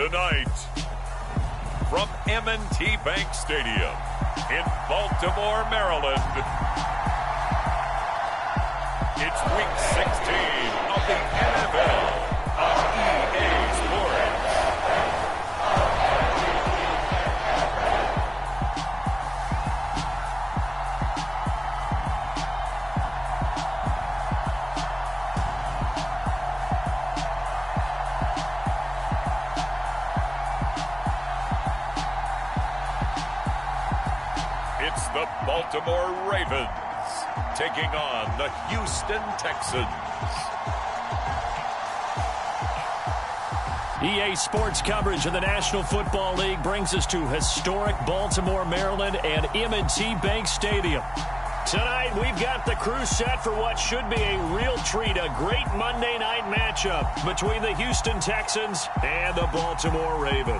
Tonight, from M&T Bank Stadium in Baltimore, Maryland, it's Week 16 of the NFL on EA Sports. It's the Baltimore Ravens taking on the Houston Texans. EA Sports coverage of the National Football League brings us to historic Baltimore, Maryland, and M&T Bank Stadium. Tonight, we've got the crew set for what should be a real treat, a great Monday night matchup between the Houston Texans and the Baltimore Ravens.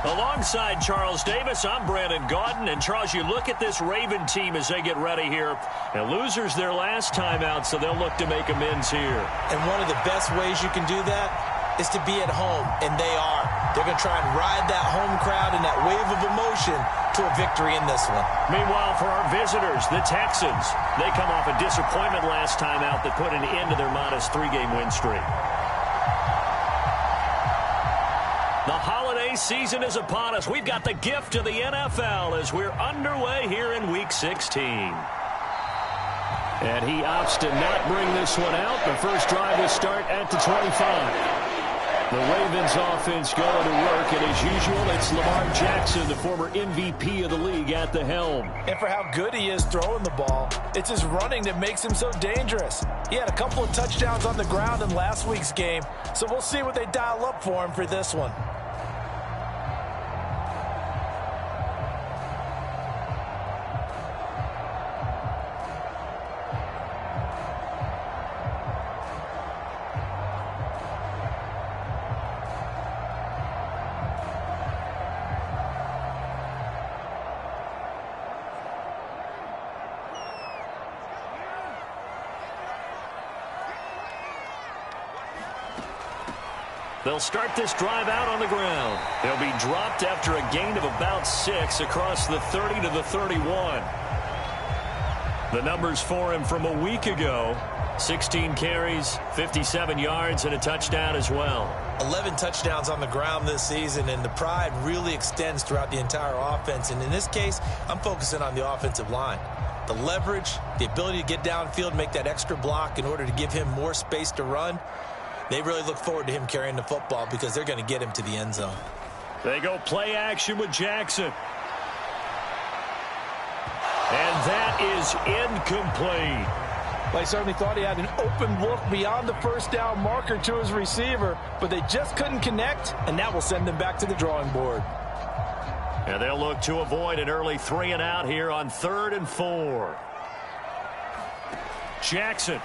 Alongside Charles Davis, I'm Brandon Gaudin. And Charles, you look at this Raven team as they get ready here. And losers their last time out, so they'll look to make amends here. And one of the best ways you can do that is to be at home, and they are. They're going to try and ride that home crowd and that wave of emotion to a victory in this one. Meanwhile, for our visitors, the Texans, they come off a disappointment last time out that put an end to their modest 3-game win streak. The holiday season is upon us. We've got the gift of the NFL as we're underway here in Week 16. And he opts to not bring this one out. The first drive will start at the 25. The Ravens offense going to work, and as usual, it's Lamar Jackson, the former MVP of the league, at the helm. And for how good he is throwing the ball, it's his running that makes him so dangerous. He had a couple of touchdowns on the ground in last week's game, so we'll see what they dial up for him for this one. They'll start this drive out on the ground. They'll be dropped after a gain of about 6 across the 30 to the 31. The numbers for him from a week ago: 16 carries, 57 yards, and a touchdown as well. 11 touchdowns on the ground this season, and the pride really extends throughout the entire offense. And in this case, I'm focusing on the offensive line. The leverage, the ability to get downfield, make that extra block in order to give him more space to run. They really look forward to him carrying the football because they're going to get him to the end zone. They go play action with Jackson. And that is incomplete. They certainly thought he had an open look beyond the first down marker to his receiver, but they just couldn't connect, and that will send them back to the drawing board. And they'll look to avoid an early 3-and-out here on 3rd and 4. Jackson.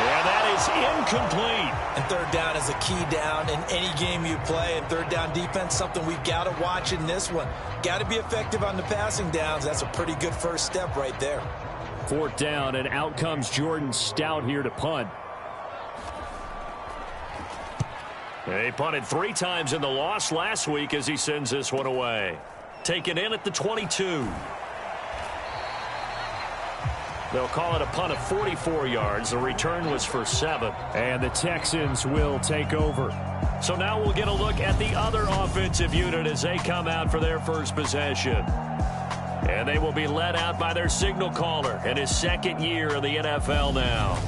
And that is incomplete. And 3rd down is a key down in any game you play. And 3rd down defense, something we've got to watch in this one. Got to be effective on the passing downs. That's a pretty good first step right there. 4th down, and out comes Jordan Stout here to punt. He punted 3 times in the loss last week as he sends this one away. Taken in at the 22. They'll call it a punt of 44 yards. The return was for 7. And the Texans will take over. So now we'll get a look at the other offensive unit as they come out for their first possession. And they will be led out by their signal caller in his 2nd year in the NFL now.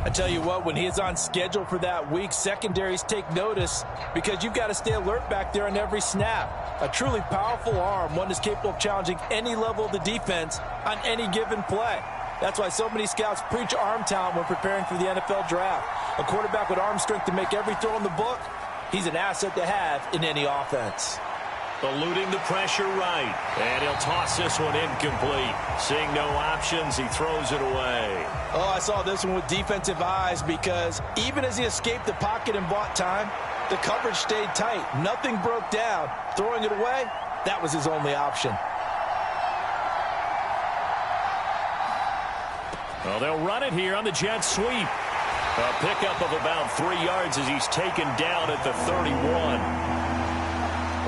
I tell you what, when he's on schedule for that week, secondaries take notice because you've got to stay alert back there on every snap. A truly powerful arm, one that's capable of challenging any level of the defense on any given play. That's why so many scouts preach arm talent when preparing for the NFL draft. A quarterback with arm strength to make every throw in the book, he's an asset to have in any offense. Eluding the pressure right. And he'll toss this one incomplete. Seeing no options, he throws it away. Oh, I saw this one with defensive eyes because even as he escaped the pocket and bought time, The coverage stayed tight. Nothing broke down. Throwing it away, that was his only option. Well, they'll run it here on the jet sweep. A pickup of about 3 yards as he's taken down at the 31.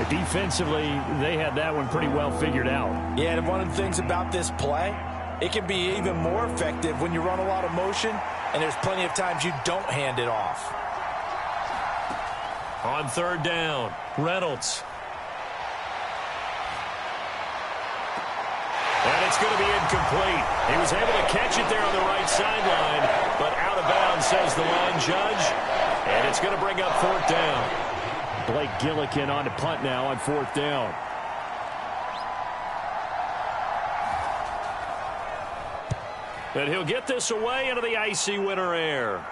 Defensively, they had that one pretty well figured out. Yeah, and one of the things about this play, it can be even more effective when you run a lot of motion, and there's plenty of times you don't hand it off. On third down, Reynolds. And it's going to be incomplete. He was able to catch it there on the right sideline, but out of bounds, says the line judge. And it's going to bring up fourth down. Blake Gillikin on to punt now on fourth down. And he'll get this away into the icy winter air.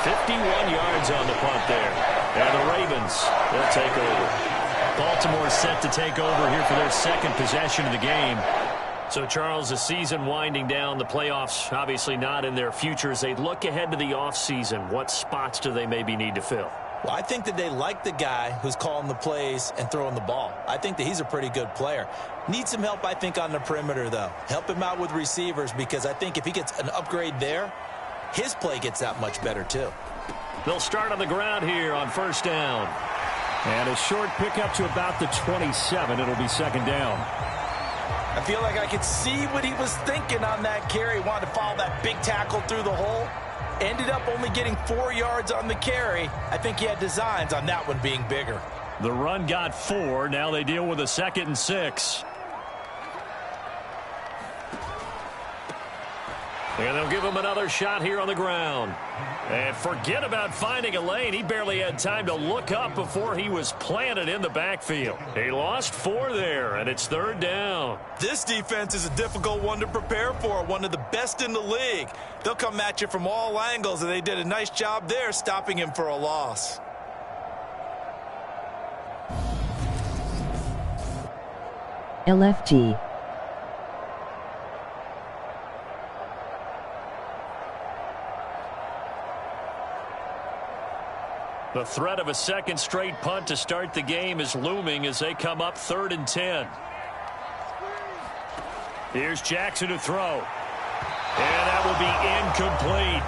.51 yards on the punt there. And the Ravens, they'll take over. Baltimore set to take over here for their second possession of the game. So, Charles, the season winding down, the playoffs obviously not in their future. As they look ahead to the offseason, what spots do they maybe need to fill? Well, I think that they like the guy who's calling the plays and throwing the ball. I think that he's a pretty good player. Needs some help, I think, on the perimeter, though. Help him out with receivers, because I think if he gets an upgrade there, his play gets that much better, too. They'll start on the ground here on first down. And a short pickup to about the 27. It'll be second down. I feel like I could see what he was thinking on that carry. Wanted to follow that big tackle through the hole. Ended up only getting 4 yards on the carry. I think he had designs on that one being bigger. The run got 4. Now they deal with a 2nd and 6. And they'll give him another shot here on the ground. And forget about finding a lane. He barely had time to look up before he was planted in the backfield. He lost 4 there, and it's third down. This defense is a difficult one to prepare for, one of the best in the league. They'll come at you from all angles, and they did a nice job there stopping him for a loss. LFG. The threat of a second straight punt to start the game is looming as they come up 3rd and 10. Here's Jackson to throw. And that will be incomplete.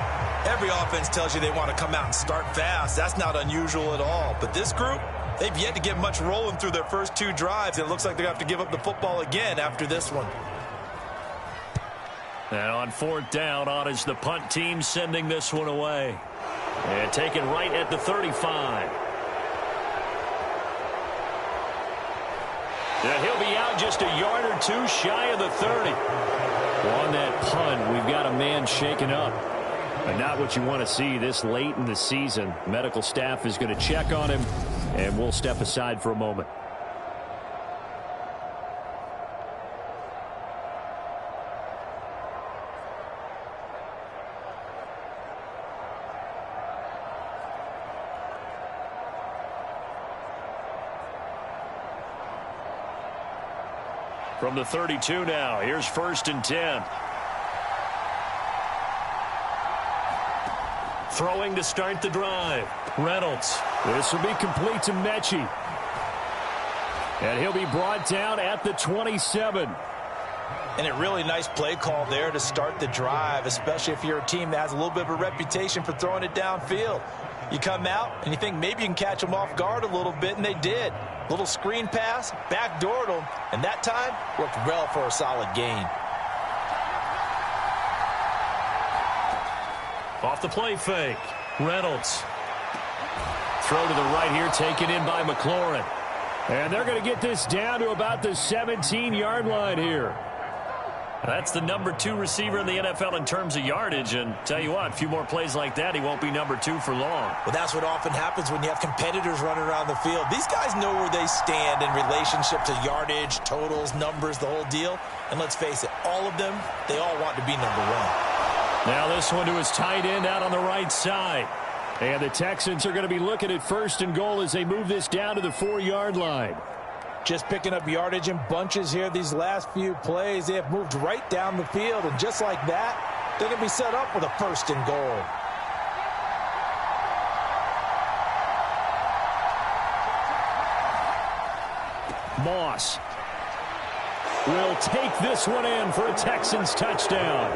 Every offense tells you they want to come out and start fast. That's not unusual at all. But this group, they've yet to get much rolling through their first 2 drives. It looks like they're going to have to give up the football again after this one. And on fourth down, on is the punt team sending this one away. And taken right at the 35. And he'll be out just a yard or 2 shy of the 30. On that punt, we've got a man shaken up. And not what you want to see this late in the season. Medical staff is going to check on him, and we'll step aside for a moment. From the 32 now, here's 1st and 10. Throwing to start the drive. Reynolds. This will be complete to Mechie. And he'll be brought down at the 27. And a really nice play call there to start the drive, especially if you're a team that has a little bit of a reputation for throwing it downfield. You come out and you think maybe you can catch them off guard a little bit, and they did. Little screen pass, backdoored them, and that time worked well for a solid gain. Off the play fake. Reynolds. Throw to the right here, taken in by McLaurin. And they're going to get this down to about the 17-yard line here. That's the number 2 receiver in the NFL in terms of yardage. And tell you what, a few more plays like that, he won't be number 2 for long. Well, that's what often happens when you have competitors running around the field. These guys know where they stand in relationship to yardage, totals, numbers, the whole deal. And let's face it, all of them, they all want to be number 1. Now this one to his tight end out on the right side. And the Texans are going to be looking at 1st and goal as they move this down to the 4-yard line. Just picking up yardage in bunches here these last few plays. They have moved right down the field, and just like that, they can be set up with a 1st and goal. Moss will take this one in for a Texans touchdown.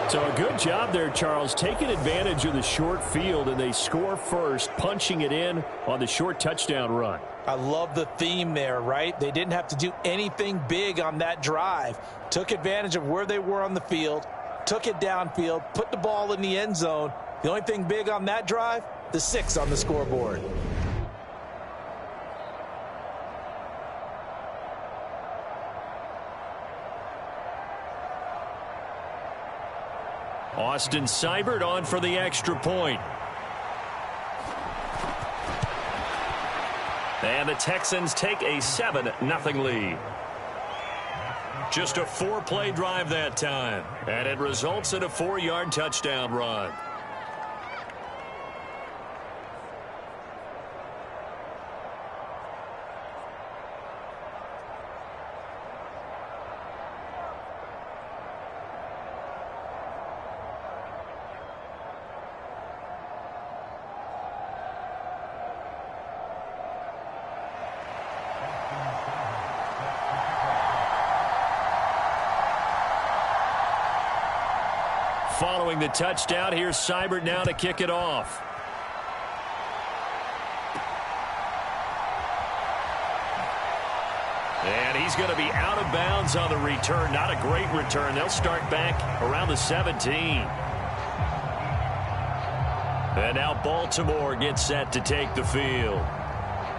So a good job there, Charles, taking advantage of the short field, and they score first, punching it in on the short touchdown run. I love the theme there, right? They didn't have to do anything big on that drive. Took advantage of where they were on the field, took it downfield, put the ball in the end zone. The only thing big on that drive, the 6 on the scoreboard. Austin Seibert on for the extra point. And the Texans take a 7-0 lead. Just a 4-play drive that time. And it results in a 4-yard touchdown run. Following the touchdown, here's Seibert now to kick it off. And he's going to be out of bounds on the return. Not a great return. They'll start back around the 17. And now Baltimore gets set to take the field.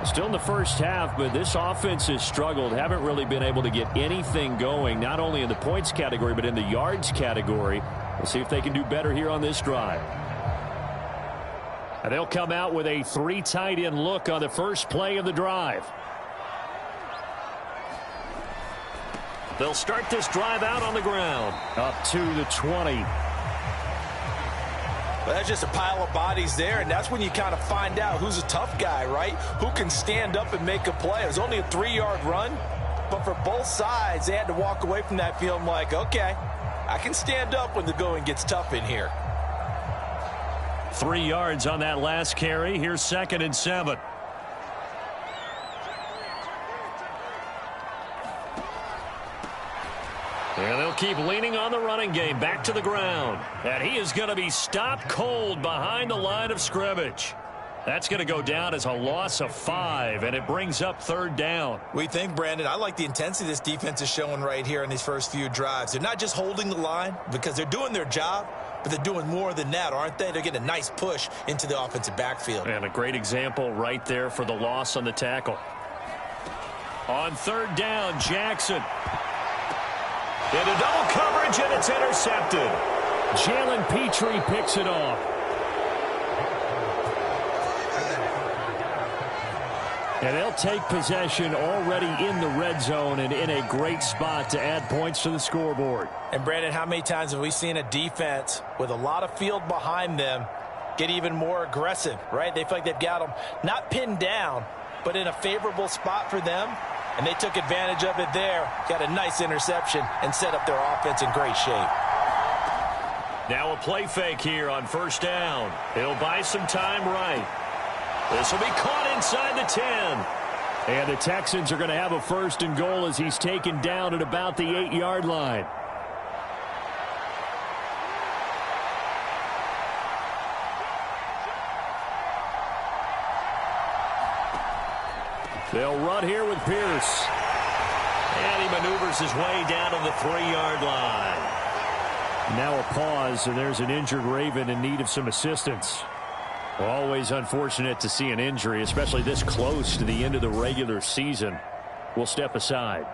Still in the first half, but this offense has struggled. Haven't really been able to get anything going, not only in the points category, but in the yards category. We'll see if they can do better here on this drive. And they'll come out with a 3 tight end look on the first play of the drive. They'll start this drive out on the ground. Up to the 20. Well, that's just a pile of bodies there, and that's when you kind of find out who's a tough guy, right? Who can stand up and make a play. It was only a 3-yard run, but for both sides, they had to walk away from that field like, okay, I can stand up when the going gets tough in here. 3 yards on that last carry. Here's 2nd and 7. And they'll keep leaning on the running game. Back to the ground. And he is going to be stopped cold behind the line of scrimmage. That's going to go down as a loss of 5, and it brings up 3rd down. We think, Brandon, I like the intensity this defense is showing right here in these first few drives. They're not just holding the line because they're doing their job, but they're doing more than that, aren't they? They're getting a nice push into the offensive backfield. And a great example right there for the loss on the tackle. On 3rd down, Jackson. Into double coverage, and it's intercepted. Jalen Petrie picks it off. And they'll take possession already in the red zone and in a great spot to add points to the scoreboard. And, Brandon, how many times have we seen a defense with a lot of field behind them get even more aggressive, right? They feel like they've got them not pinned down, but in a favorable spot for them. And they took advantage of it there, got a nice interception, and set up their offense in great shape. Now a play fake here on 1st down. He'll buy some time right. This will be caught inside the 10. And the Texans are going to have a 1st and goal as he's taken down at about the 8-yard line. They'll run here with Pierce. And he maneuvers his way down to the 3-yard line. Now a pause, and there's an injured Raven in need of some assistance. Always unfortunate to see an injury, especially this close to the end of the regular season. We'll step aside.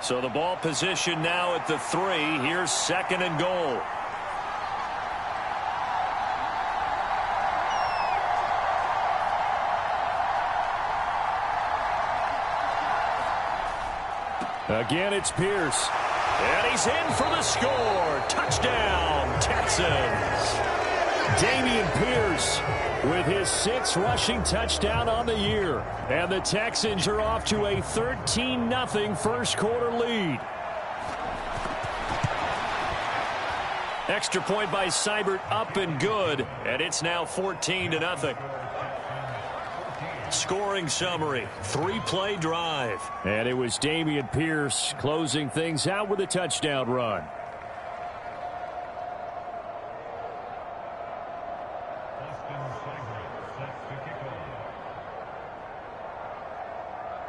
So the ball position now at the 3. Here's 2nd and goal. Again, it's Pierce. And he's in for the score. Touchdown, Texans. Dameon Pierce with his 6th rushing touchdown on the year. And the Texans are off to a 13-0 first quarter lead. Extra point by Seibert, up and good, and it's now 14-0. Scoring summary, 3-play drive. And it was Dameon Pierce closing things out with a touchdown run.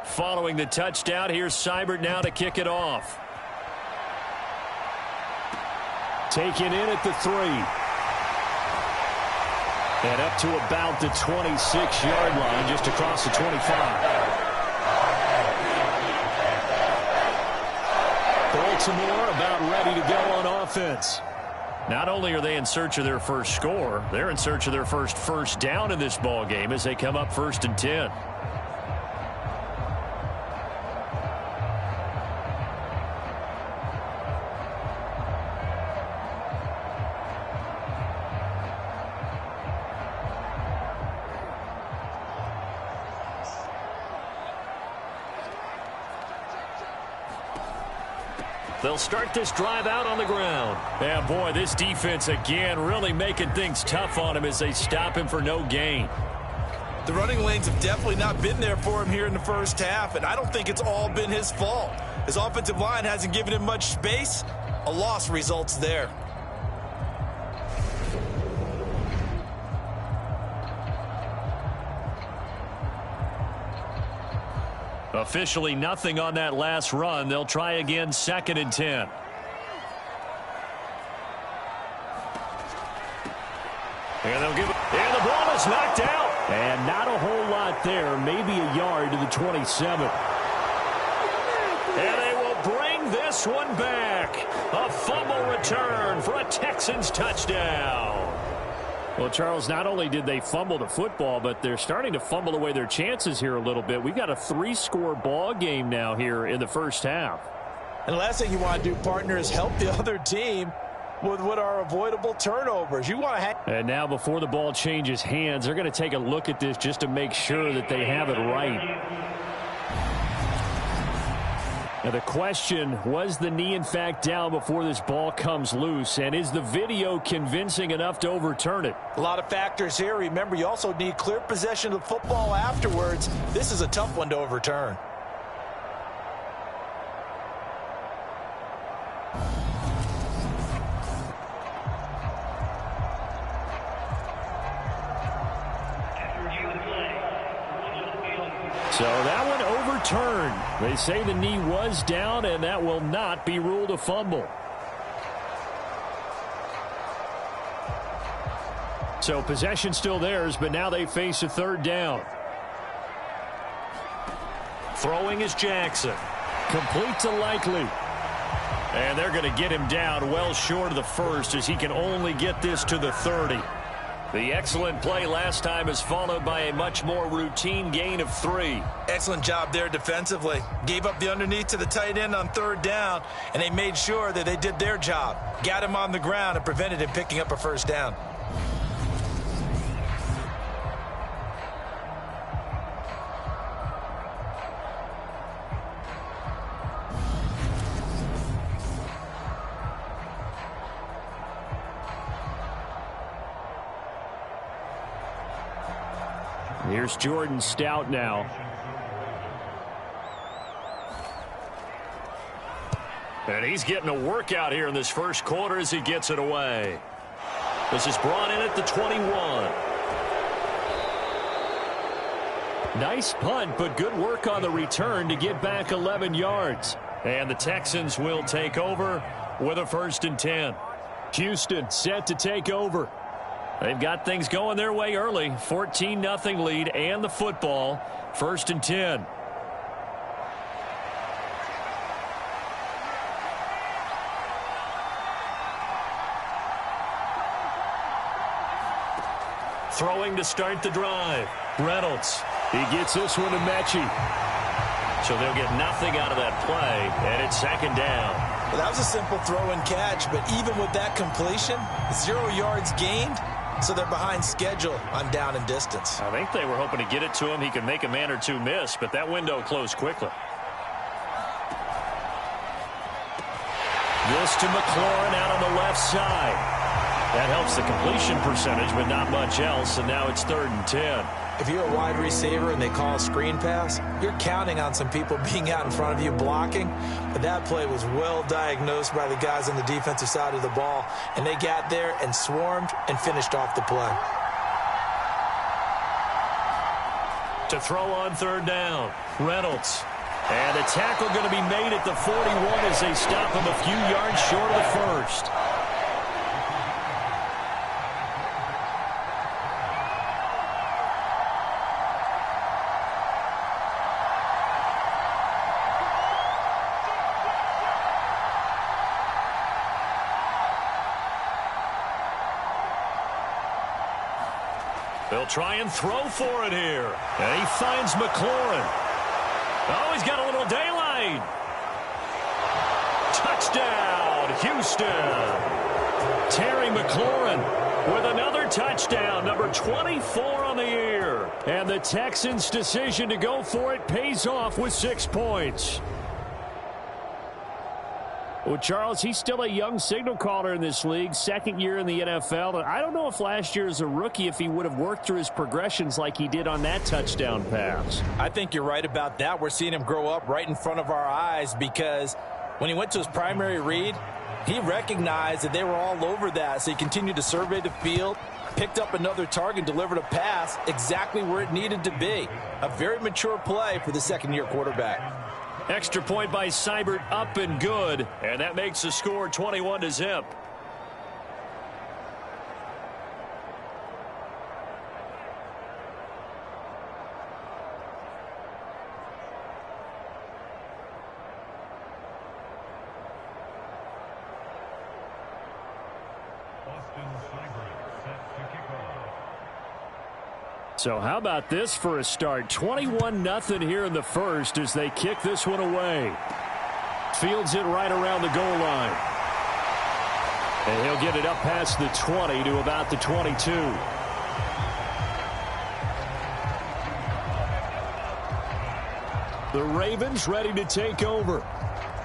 Following the touchdown, here's Seibert now to kick it off. Taken in at the 3. And up to about the 26-yard line, just across the 25. Baltimore about ready to go on offense. Not only are they in search of their first score, they're in search of their first down in this ball game as they come up 1st and 10. They'll start this drive out on the ground. Yeah, boy, this defense again really making things tough on him as they stop him for no gain. The running lanes have definitely not been there for him here in the first half, and I don't think it's all been his fault. His offensive line hasn't given him much space. A loss results there. Officially nothing on that last run. They'll try again 2nd and 10. And they'll give it. And the ball is knocked out. And not a whole lot there. Maybe a yard to the 27. And they will bring this one back. A fumble return for a Texans touchdown. Well, Charles, not only did they fumble the football, but they're starting to fumble away their chances here a little bit. We've got a 3-score ball game now here in the first half. And the last thing you want to do, partner, is help the other team with what are avoidable turnovers. You want to have. And now before the ball changes hands, they're going to take a look at this just to make sure that they have it right. Now the question, was the knee in fact down before this ball comes loose? And is the video convincing enough to overturn it? A lot of factors here. Remember, you also need clear possession of the football afterwards. This is a tough one to overturn. So that one overturned. They say the knee was down, and that will not be ruled a fumble. So possession still theirs, but now they face a 3rd down. Throwing is Jackson. Complete to Likely. And they're going to get him down well short of the 1st as he can only get this to the 30. The excellent play last time is followed by a much more routine gain of 3. Excellent job there defensively. Gave up the underneath to the tight end on 3rd down, and they made sure that they did their job. Got him on the ground and prevented him picking up a 1st down. Here's Jordan Stout now. And he's getting a workout here in this first quarter as he gets it away. This is brought in at the 21. Nice punt, but good work on the return to get back 11 yards. And the Texans will take over with a 1st and 10. Houston set to take over. They've got things going their way early. 14-0 lead and the football. 1st and 10. Throwing to start the drive. Reynolds. He gets this one to Mechie. So they'll get nothing out of that play, and it's 2nd down. Well, that was a simple throw and catch, but even with that completion, 0 yards gained, So they're behind schedule on down and distance. I think they were hoping to get it to him. He could make a man or two miss, but that window closed quickly. This to McLaurin out on the left side. That helps the completion percentage, but not much else, and now it's 3rd and 10. If you're a wide receiver and they call a screen pass, you're counting on some people being out in front of you blocking. But that play was well diagnosed by the guys on the defensive side of the ball, and they got there and swarmed and finished off the play. To throw on 3rd down, Reynolds. And the tackle going to be made at the 41 as they stop him a few yards short of the first. They'll try and throw for it here. And he finds McLaurin. Oh, he's got a little daylight. Touchdown, Houston. Terry McLaurin with another touchdown, number 24 on the year. And the Texans' decision to go for it pays off with 6 points. Well, Charles, he's still a young signal caller in this league, 2nd year in the NFL. And I don't know if last year as a rookie, if he would have worked through his progressions like he did on that touchdown pass. I think you're right about that. We're seeing him grow up right in front of our eyes because when he went to his primary read, he recognized that they were all over that. So he continued to survey the field, picked up another target, delivered a pass exactly where it needed to be. A very mature play for the 2nd-year quarterback. Extra point by Seibert, up and good. And that makes the score 21-0. So how about this for a start? 21-0 here in the first as they kick this one away. Fields it right around the goal line. And he'll get it up past the 20 to about the 22. The Ravens ready to take over.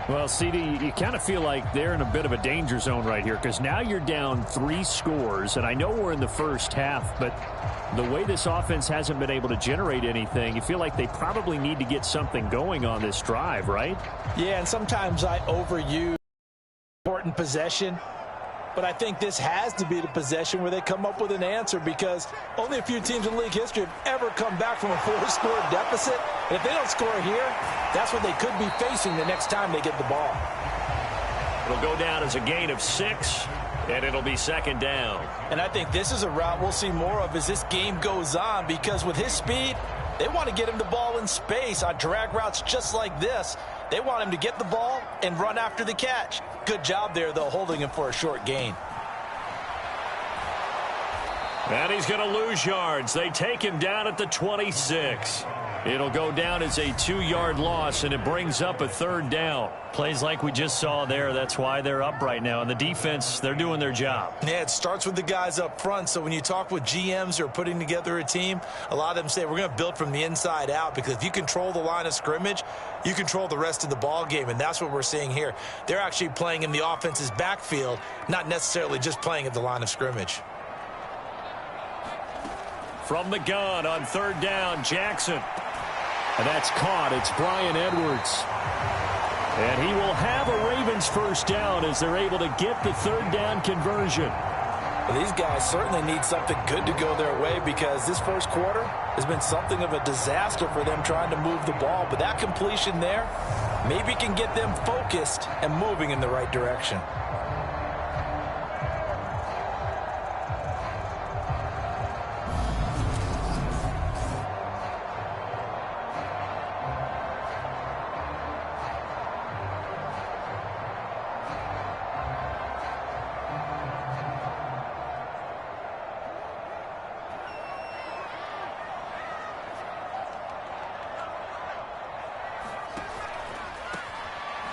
Well, CD, you kind of feel like they're in a bit of a danger zone right here because now you're down 3 scores, and I know we're in the first half, but the way this offense hasn't been able to generate anything, you feel like they probably need to get something going on this drive, right? Yeah, and sometimes I overuse important possession, but I think this has to be the possession where they come up with an answer because only a few teams in league history have ever come back from a 4-score deficit. And if they don't score here, that's what they could be facing the next time they get the ball. It'll go down as a gain of 6, and it'll be 2nd down. And I think this is a route we'll see more of as this game goes on because with his speed, they want to get him the ball in space on drag routes just like this. They want him to get the ball and run after the catch. Good job there, though, holding him for a short gain. And he's going to lose yards. They take him down at the 26. It'll go down as a 2-yard loss, and it brings up a 3rd down. Plays like we just saw there. That's why they're up right now. And the defense, they're doing their job. Yeah, it starts with the guys up front. So when you talk with GMs who are putting together a team, a lot of them say we're going to build from the inside out because if you control the line of scrimmage, you control the rest of the ball game, and that's what we're seeing here. They're actually playing in the offense's backfield, not necessarily just playing at the line of scrimmage. From the gun on 3rd down, Jackson. And that's caught. It's Bryan Edwards. And he will have a Ravens 1st down as they're able to get the 3rd down conversion. Well, these guys certainly need something good to go their way because this first quarter has been something of a disaster for them trying to move the ball. But that completion there maybe can get them focused and moving in the right direction.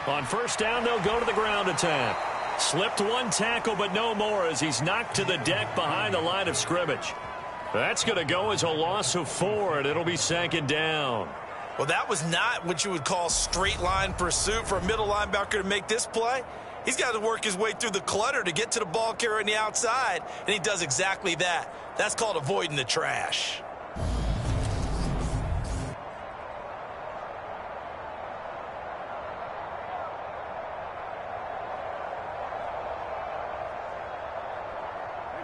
On 1st down, they'll go to the ground attack. Slipped one tackle, but no more as he's knocked to the deck behind the line of scrimmage. That's going to go as a loss of 4, and it'll be 2nd down. Well, that was not what you would call straight line pursuit for a middle linebacker to make this play. He's got to work his way through the clutter to get to the ball carrier on the outside, and he does exactly that. That's called avoiding the trash.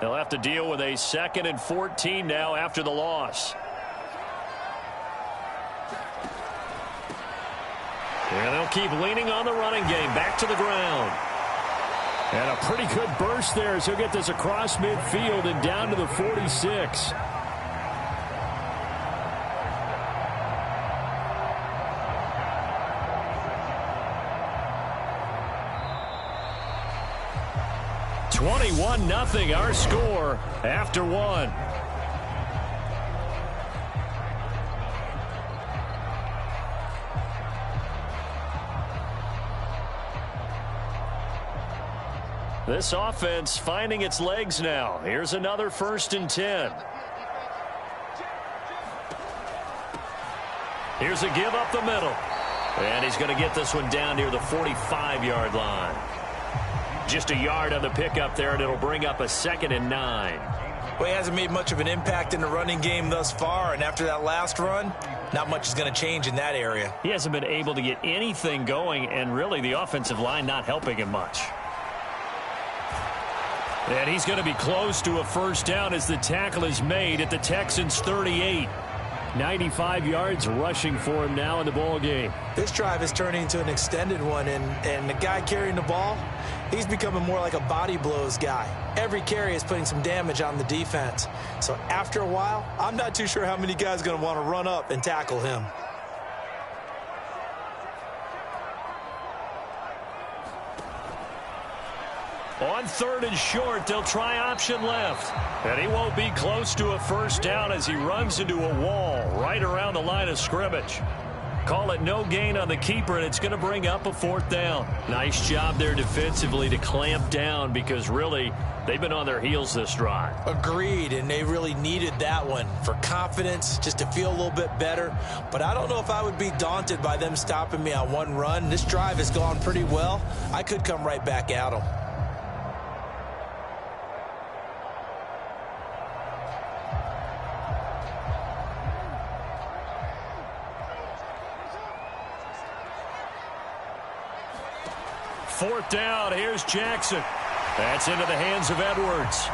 They'll have to deal with a 2nd and 14 now after the loss. And they'll keep leaning on the running game. Back to the ground. And a pretty good burst there as he'll get this across midfield and down to the 46. $21-0 our score after 1. This offense finding its legs now. Here's another 1st and 10. Here's a give up the middle. And he's going to get this one down near the 45-yard line. Just a yard on the pickup there, and it'll bring up a 2nd and 9. Well, he hasn't made much of an impact in the running game thus far, and after that last run, not much is going to change in that area. He hasn't been able to get anything going, and really the offensive line not helping him much. And he's going to be close to a 1st down as the tackle is made at the Texans' 38. 95 yards rushing for him now in the ball game. This drive is turning into an extended one, and the guy carrying the ball, he's becoming more like a body blows guy. Every carry is putting some damage on the defense. So after a while, I'm not too sure how many guys are going to want to run up and tackle him. On 3rd and short, they'll try option left. And he won't be close to a 1st down as he runs into a wall right around the line of scrimmage. Call it no gain on the keeper, and it's going to bring up a 4th down. Nice job there defensively to clamp down because really they've been on their heels this drive. Agreed, and they really needed that one for confidence, just to feel a little bit better. But I don't know if I would be daunted by them stopping me on one run. This drive has gone pretty well. I could come right back at them. Fourth down, here's Jackson. That's into the hands of Edwards.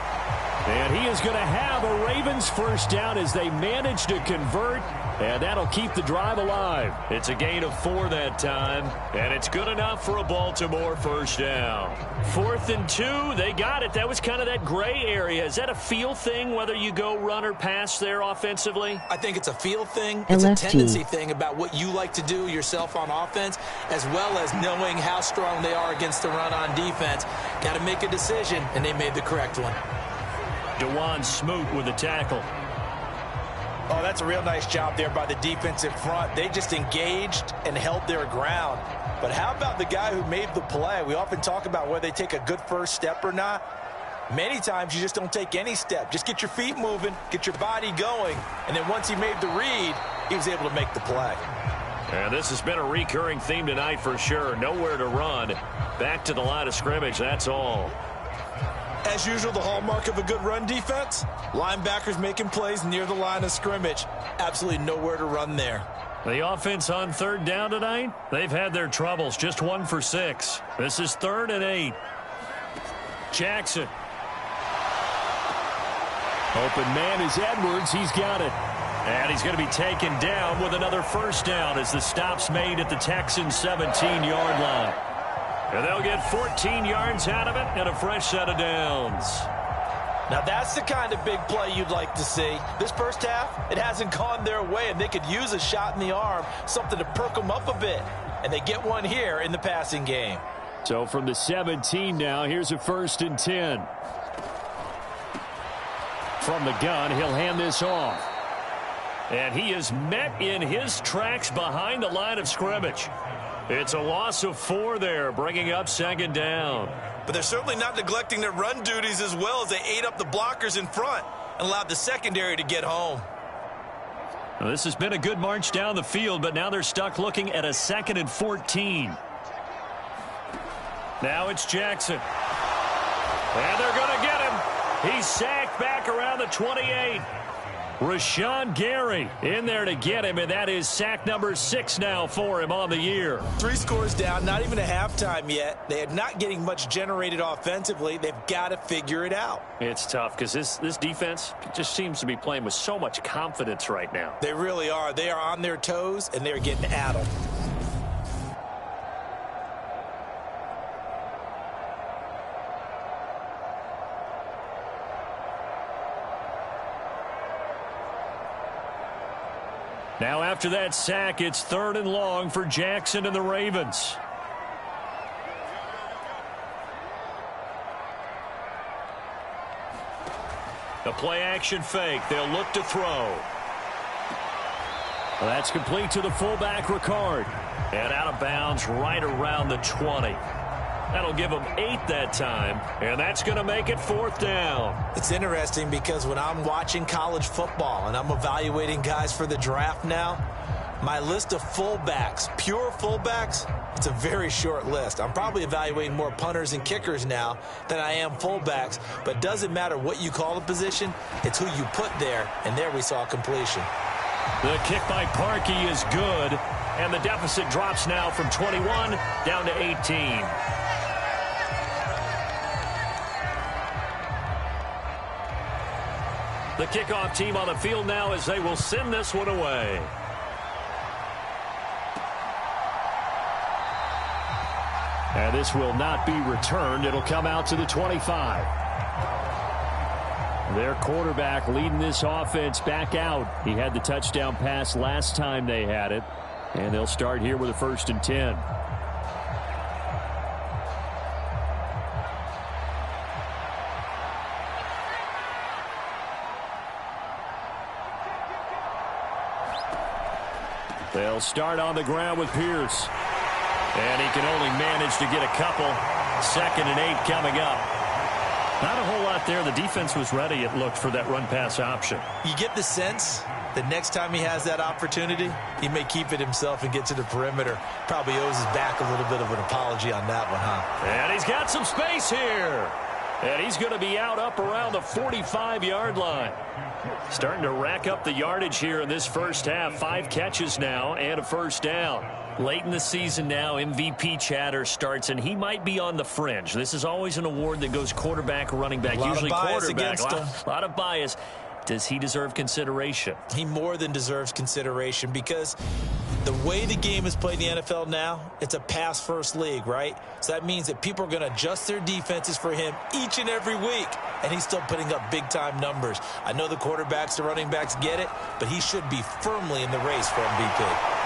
And he is going to have a Ravens 1st down as they manage to convert, and that'll keep the drive alive. It's a gain of 4 that time, and it's good enough for a Baltimore 1st down. 4th and 2, they got it. That was kind of that gray area. Is that a feel thing, whether you go run or pass there offensively? I think it's a feel thing. It's a tendency thing about what you like to do yourself on offense, as well as knowing how strong they are against the run on defense. Got to make a decision, and they made the correct one. Dewan Smoot with the tackle. Oh, that's a real nice job there by the defensive front. They just engaged and held their ground. But how about the guy who made the play? We often talk about whether they take a good first step or not. Many times you just don't take any step. Just get your feet moving, get your body going, and then once he made the read, he was able to make the play. And this has been a recurring theme tonight for sure. Nowhere to run. Back to the line of scrimmage, that's all. As usual, the hallmark of a good run defense, linebackers making plays near the line of scrimmage. Absolutely nowhere to run there. The offense on 3rd down tonight, they've had their troubles, just 1 for 6. This is 3rd and 8. Jackson. Open man is Edwards. He's got it. And he's going to be taken down with another 1st down as the stop's made at the Texans' 17-yard line. And they'll get 14 yards out of it and a fresh set of downs. Now that's the kind of big play you'd like to see. This first half, it hasn't gone their way, and they could use a shot in the arm, something to perk them up a bit. And they get one here in the passing game. So from the 17 now, here's a 1st and 10. From the gun, he'll hand this off. And he is met in his tracks behind the line of scrimmage. It's a loss of 4 there, bringing up second down. But they're certainly not neglecting their run duties as well as they ate up the blockers in front and allowed the secondary to get home. Well, this has been a good march down the field, but now they're stuck looking at a 2nd and 14. Now it's Jackson. And they're going to get him. He's sacked back around the 28. Rashawn Gary in there to get him, and that is sack number 6 now for him on the year. 3 scores down, not even a halftime yet. They are not getting much generated offensively. They've got to figure it out. It's tough because this defense just seems to be playing with so much confidence right now. They really are. They are on their toes, and they're getting at them. Now after that sack, it's 3rd and long for Jackson and the Ravens. A play-action fake. They'll look to throw. Well, that's complete to the fullback, Ricard. And out of bounds right around the 20. That'll give them 8 that time, and that's going to make it 4th down. It's interesting because when I'm watching college football and I'm evaluating guys for the draft now, my list of fullbacks, pure fullbacks, it's a very short list. I'm probably evaluating more punters and kickers now than I am fullbacks, but it doesn't matter what you call the position, it's who you put there, and there we saw completion. The kick by Parkey is good, and the deficit drops now from 21 down to 18. The kickoff team on the field now as they will send this one away. And this will not be returned. It'll come out to the 25. Their quarterback leading this offense back out. He had the touchdown pass last time they had it. And they'll start here with a 1st and 10. They'll start on the ground with Pierce. And he can only manage to get a couple. 2nd and 8 coming up. Not a whole lot there. The defense was ready, it looked, for that run-pass option. You get the sense that next time he has that opportunity, he may keep it himself and get to the perimeter. Probably owes his back a little bit of an apology on that one, huh? And he's got some space here. And he's going to be out up around the 45-yard line. Starting to rack up the yardage here in this first half. 5 catches now and a 1st down. Late in the season now, MVP chatter starts, and he might be on the fringe. This is always an award that goes quarterback, running back, usually quarterback. A lot of bias. Does he deserve consideration? He more than deserves consideration because the way the game is played in the NFL now, it's a pass-first league, right? So that means that people are going to adjust their defenses for him each and every week, and he's still putting up big-time numbers. I know the quarterbacks, the running backs get it, but he should be firmly in the race for MVP.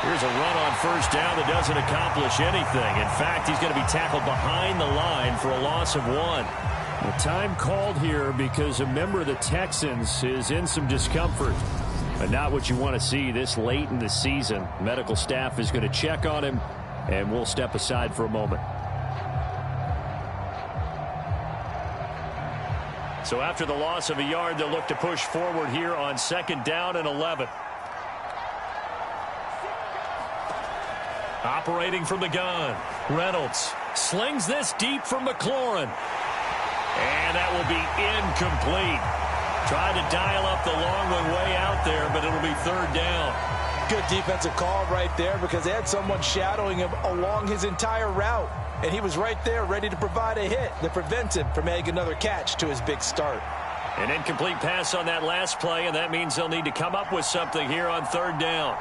Here's a run on 1st down that doesn't accomplish anything. In fact, he's going to be tackled behind the line for a loss of 1. The time called here because a member of the Texans is in some discomfort. But not what you want to see this late in the season. Medical staff is going to check on him, and we'll step aside for a moment. So after the loss of a yard, they'll look to push forward here on 2nd down and 11. Operating from the gun, Reynolds slings this deep from McLaurin. And that will be incomplete. Tried to dial up the long one way out there, but it'll be 3rd down. Good defensive call right there because they had someone shadowing him along his entire route. And he was right there ready to provide a hit that prevents him from making another catch to his big start. An incomplete pass on that last play, and that means they'll need to come up with something here on 3rd down.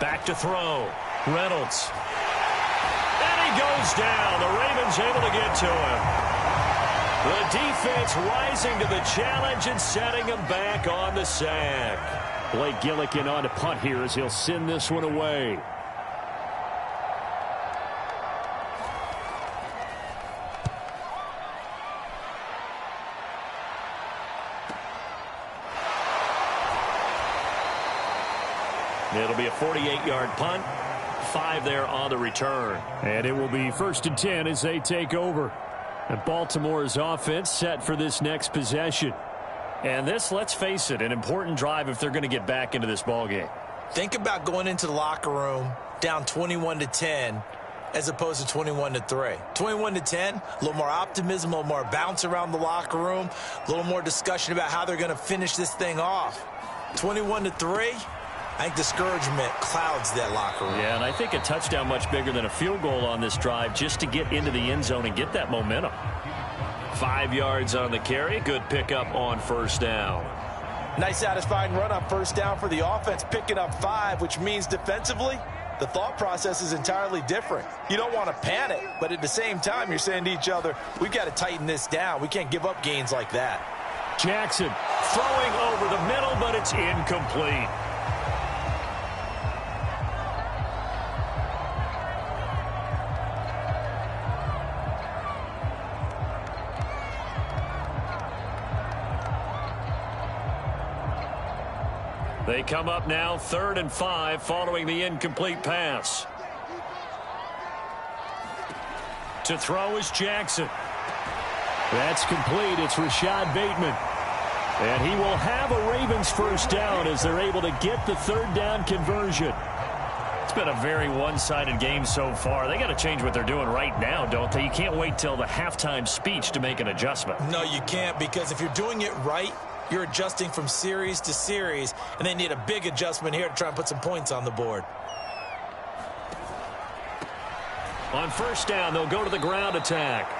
Back to throw. Reynolds. And he goes down. The Ravens able to get to him. The defense rising to the challenge and setting him back on the sack. Blake Gillikin on to punt here as he'll send this one away. It'll be a 48-yard punt. 5 there on the return. And it will be 1st and 10 as they take over. And Baltimore's offense set for this next possession. And this, let's face it, an important drive if they're going to get back into this ballgame. Think about going into the locker room down 21-10 as opposed to 21-3. 21-10, a little more optimism, a little more bounce around the locker room, a little more discussion about how they're going to finish this thing off. 21-3, I think discouragement clouds that locker room. Yeah, and I think a touchdown much bigger than a field goal on this drive just to get into the end zone and get that momentum. 5 yards on the carry. Good pickup on 1st down. Nice satisfying run on 1st down for the offense, picking up 5, which means defensively, the thought process is entirely different. You don't want to panic, but at the same time, you're saying to each other, we've got to tighten this down. We can't give up gains like that. Jackson throwing over the middle, but it's incomplete. They come up now 3rd and 5 following the incomplete pass. To throw is Jackson. That's complete. It's Rashad Bateman. And he will have a Ravens 1st down as they're able to get the 3rd down conversion. It's been a very one-sided game so far. They got to change what they're doing right now, don't they? You can't wait till the halftime speech to make an adjustment. No, you can't, because if you're doing it right, you're adjusting from series to series, and they need a big adjustment here to try and put some points on the board. On 1st down, they'll go to the ground attack.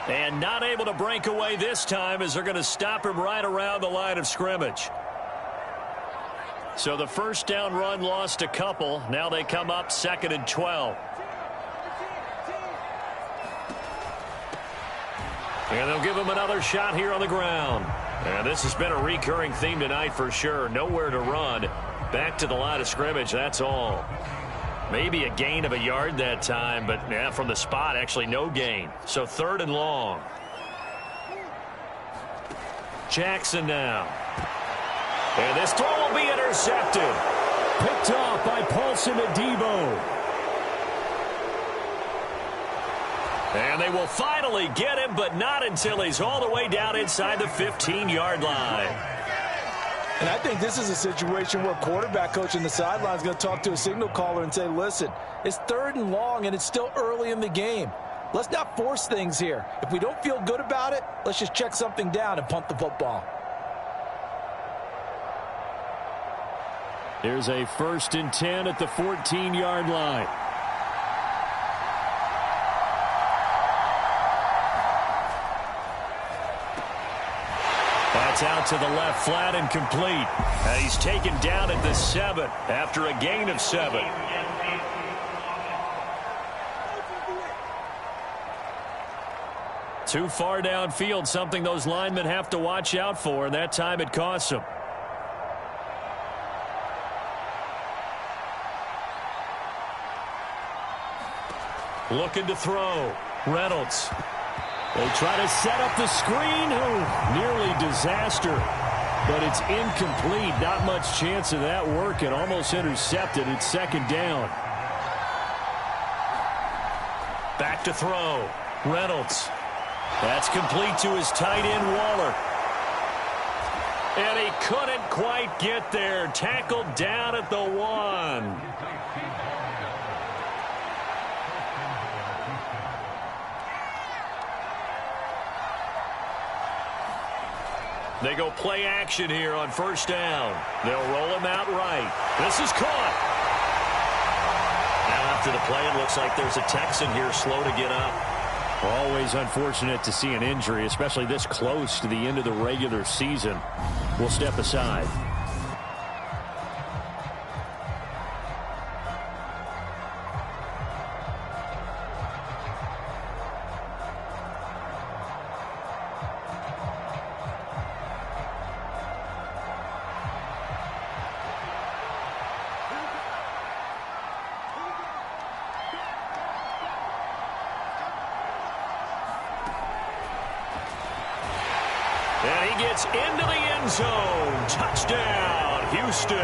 And not able to break away this time as they're going to stop him right around the line of scrimmage. So the 1st down run lost a couple. Now they come up 2nd and 12. And they'll give him another shot here on the ground. And this has been a recurring theme tonight for sure. Nowhere to run. Back to the line of scrimmage, that's all. Maybe a gain of a yard that time, but yeah, from the spot, actually no gain. So 3rd and long. Jackson now. And this throw will be intercepted. Picked off by Paulson Adebo. And they will finally get him, but not until he's all the way down inside the 15-yard line. And I think this is a situation where quarterback coach on the sideline is going to talk to a signal caller and say, listen, it's 3rd and long and it's still early in the game. Let's not force things here. If we don't feel good about it, let's just check something down and pump the football. There's a 1st and 10 at the 14-yard line. That's out to the left flat and complete. And he's taken down at the 7 after a gain of 7. Too far downfield, something those linemen have to watch out for, and that time it costs them. Looking to throw. Reynolds. They try to set up the screen. Oh, nearly disaster. But it's incomplete. Not much chance of that working. Almost intercepted. It's 2nd down. Back to throw. Reynolds. That's complete to his tight end, Waller. And he couldn't quite get there. Tackled down at the 1. They go play action here on 1st down. They'll roll him out right. This is caught. Now after the play, it looks like there's a Texan here slow to get up. Always unfortunate to see an injury, especially this close to the end of the regular season. We'll step aside. And he gets into the end zone. Touchdown, Houston.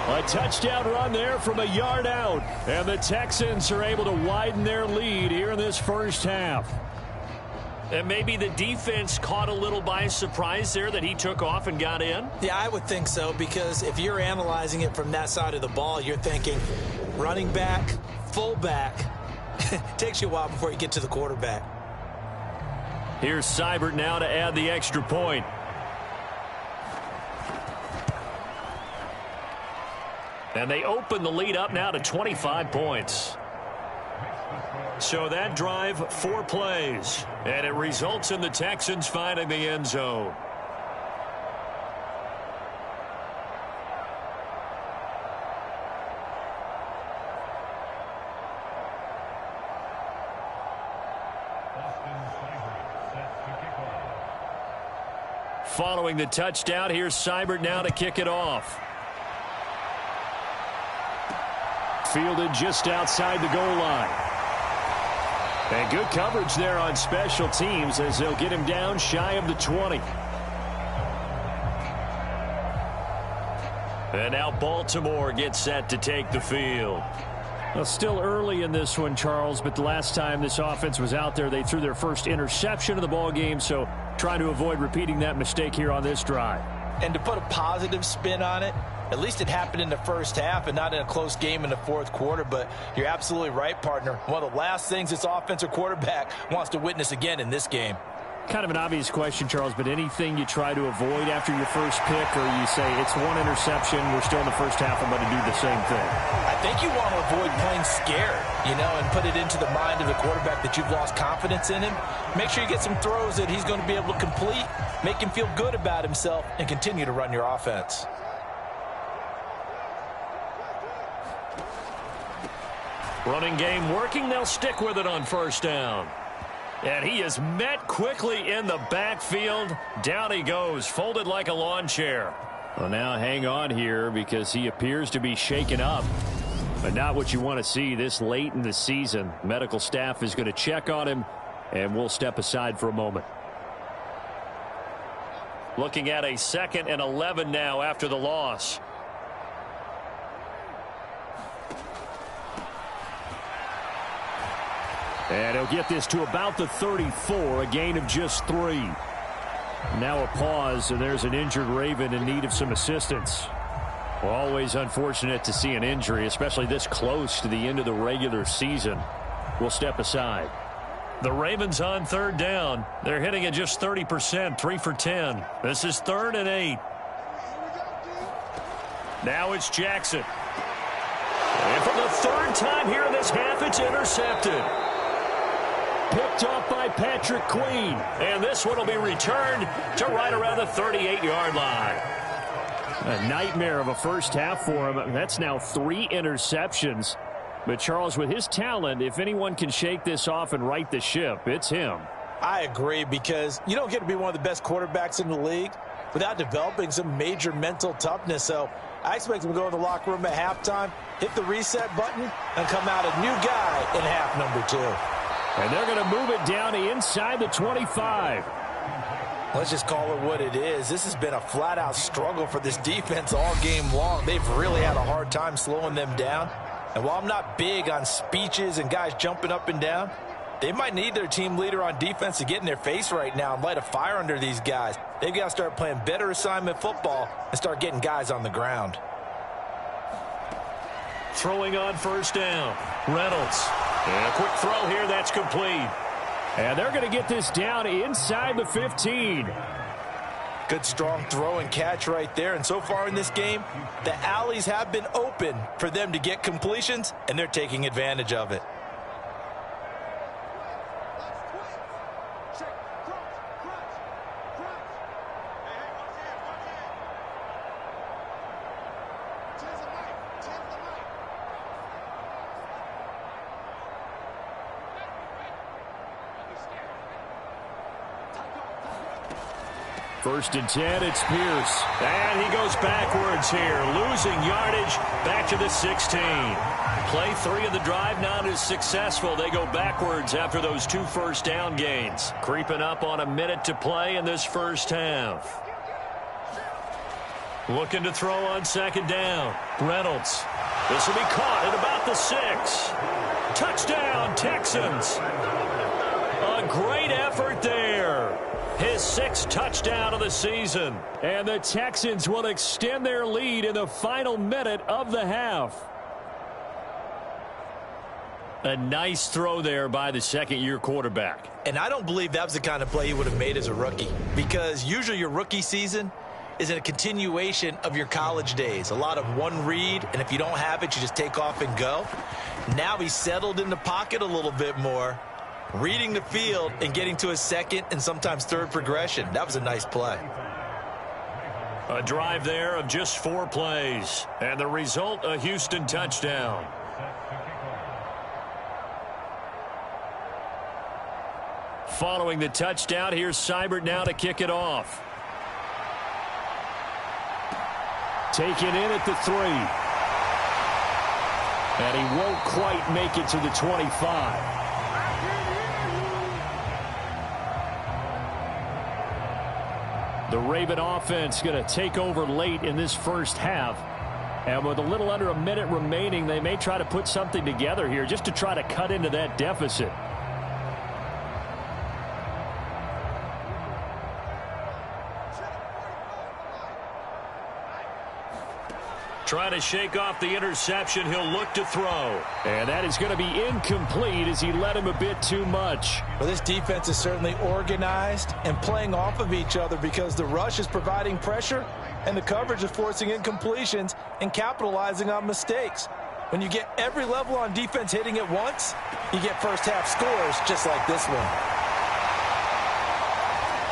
A touchdown run there from a yard out. And the Texans are able to widen their lead here in this first half. And maybe the defense caught a little by surprise there that he took off and got in? Yeah, I would think so, because if you're analyzing it from that side of the ball, you're thinking running back, fullback. It takes you a while before you get to the quarterback. Here's Seibert now to add the extra point. And they open the lead up now to 25 points. So that drive, 4 plays. And it results in the Texans finding the end zone. Following the touchdown, here's Seibert now to kick it off. Fielded just outside the goal line. And good coverage there on special teams as they'll get him down shy of the 20. And now Baltimore gets set to take the field. Well, still early in this one, Charles, but the last time this offense was out there, they threw their first interception of the ball game, so trying to avoid repeating that mistake here on this drive. And to put a positive spin on it, at least it happened in the first half and not in a close game in the fourth quarter. But you're absolutely right, partner. One of the last things this offensive quarterback wants to witness again in this game. Kind of an obvious question, Charles, but anything you try to avoid after your first pick, or you say it's one interception, we're still in the first half, I'm going to do the same thing? I think you want to avoid playing scared, and put it into the mind of the quarterback that you've lost confidence in him. Make sure you get some throws that he's going to be able to complete, make him feel good about himself, and continue to run your offense. Running game working. They'll stick with it on first down. And he is met quickly in the backfield. Down he goes, folded like a lawn chair. Well, now hang on here because he appears to be shaken up. But not what you want to see this late in the season. Medical staff is going to check on him, and we'll step aside for a moment. Looking at a 2nd and 11 now after the loss. And he'll get this to about the 34, a gain of just 3. Now a pause, and there's an injured Raven in need of some assistance. Well, always unfortunate to see an injury, especially this close to the end of the regular season. We'll step aside. The Ravens on 3rd down. They're hitting at just 30%, 3 for 10. This is 3rd and 8. Now it's Jackson. And for the 3rd time here in this half, it's intercepted. Picked off by Patrick Queen. And this one will be returned to right around the 38-yard line. A nightmare of a first half for him. That's now 3 interceptions. But, Charles, with his talent, if anyone can shake this off and right the ship, it's him. I agree, because you don't get to be one of the best quarterbacks in the league without developing some major mental toughness. So I expect him to go in the locker room at halftime, hit the reset button, and come out a new guy in half number 2. And they're going to move it down to inside the 25. Let's just call it what it is. This has been a flat-out struggle for this defense all game long. They've really had a hard time slowing them down. And while I'm not big on speeches and guys jumping up and down, they might need their team leader on defense to get in their face right now and light a fire under these guys. They've got to start playing better assignment football and start getting guys on the ground. Throwing on first down. Reynolds. And a quick throw here, that's complete. And they're going to get this down inside the 15. Good strong throw and catch right there. And so far in this game, the alleys have been open for them to get completions, and they're taking advantage of it. First and 10, it's Pierce. And he goes backwards here, losing yardage back to the 16. Play 3 of the drive not as successful. They go backwards after those 2 first down gains. Creeping up on a minute to play in this first half. Looking to throw on second down. Reynolds. This will be caught at about the 6. Touchdown, Texans. A great effort there. His 6th touchdown of the season. And the Texans will extend their lead in the final minute of the half. A nice throw there by the second-year quarterback. And I don't believe that was the kind of play he would have made as a rookie, because usually your rookie season is a continuation of your college days. A lot of one read, and if you don't have it, you just take off and go. Now he's settled in the pocket a little bit more, reading the field and getting to his second and sometimes third progression. That was a nice play. A drive there of just 4 plays. And the result, a Houston touchdown. Following the touchdown, here's Seibert now to kick it off. Taken in at the 3. And he won't quite make it to the 25. The Raven offense going to take over late in this first half. And with a little under a minute remaining, they may try to put something together here just to try to cut into that deficit. Trying to shake off the interception. He'll look to throw. And that is going to be incomplete as he led him a bit too much. Well, this defense is certainly organized and playing off of each other because the rush is providing pressure and the coverage is forcing incompletions and capitalizing on mistakes. When you get every level on defense hitting at once, you get first half scores just like this one.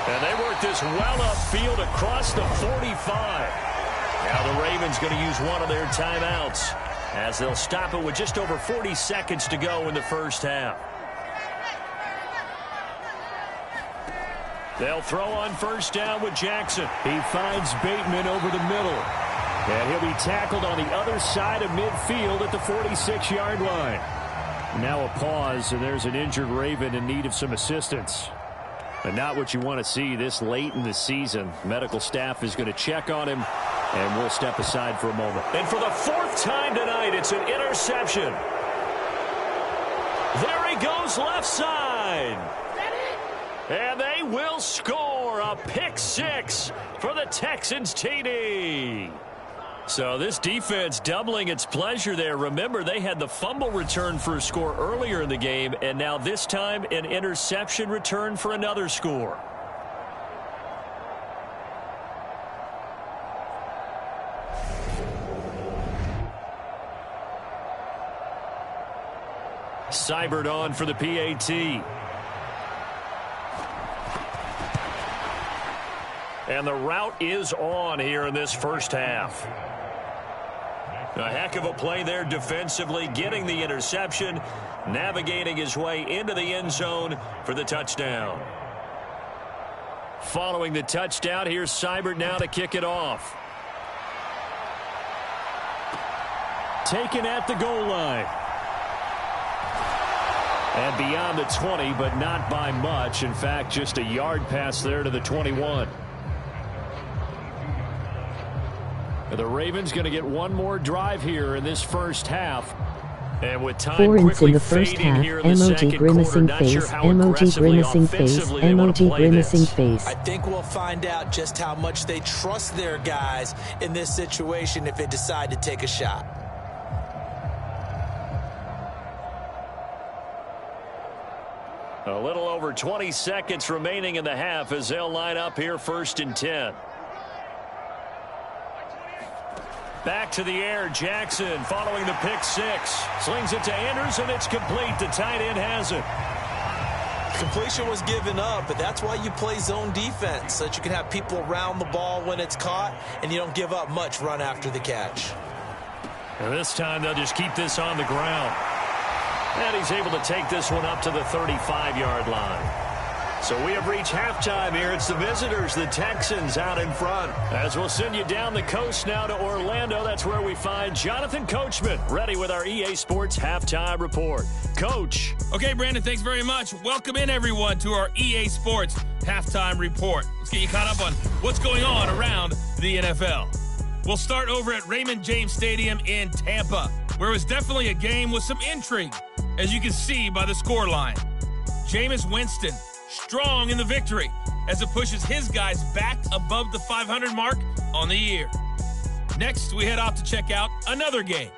And they work this well upfield across the 45. Now the Ravens going to use one of their timeouts as they'll stop it with just over 40 seconds to go in the first half. They'll throw on first down with Jackson. He finds Bateman over the middle. And he'll be tackled on the other side of midfield at the 46-yard line. Now a pause, and there's an injured Raven in need of some assistance. But not what you want to see this late in the season. Medical staff is going to check on him, and we'll step aside for a moment. And for the 4th time tonight, it's an interception. There he goes left side. And they will score a pick 6 for the Texans TD. So this defense doubling its pleasure there. Remember, they had the fumble return for a score earlier in the game, and now this time an interception return for another score. Seibert on for the PAT. And the route is on here in this first half. A heck of a play there defensively, getting the interception, navigating his way into the end zone for the touchdown. Following the touchdown, here's Seibert now to kick it off. Taken at the goal line. And beyond the 20, but not by much. In fact, just a yard pass there to the 21. The Ravens going to get one more drive here in this first half. And with time Four in the first fading half, here in the emoji second grimacing quarter, not sure face, how emoji aggressively grimacing face, offensively they want to emoji play grimacing this. face. I think we'll find out just how much they trust their guys in this situation if they decide to take a shot. A little over 20 seconds remaining in the half as they'll line up here 1st and 10. Back to the air, Jackson following the pick 6. Slings it to Andrews, and it's complete. The tight end has it. Completion was given up, but that's why you play zone defense, so that you can have people around the ball when it's caught, and you don't give up much run after the catch. And this time they'll just keep this on the ground. And he's able to take this one up to the 35-yard line. So we have reached halftime here. It's the visitors, the Texans, out in front. As we'll send you down the coast now to Orlando. That's where we find Jonathan Coachman, ready with our EA Sports Halftime Report. Coach. Okay, Brandon, thanks very much. Welcome in, everyone, to our EA Sports Halftime Report. Let's get you caught up on what's going on around the NFL. We'll start over at Raymond James Stadium in Tampa, where it was definitely a game with some intrigue, as you can see by the scoreline. Jameis Winston, strong in the victory, as it pushes his guys back above the 500 mark on the year. Next, we head off to check out another game,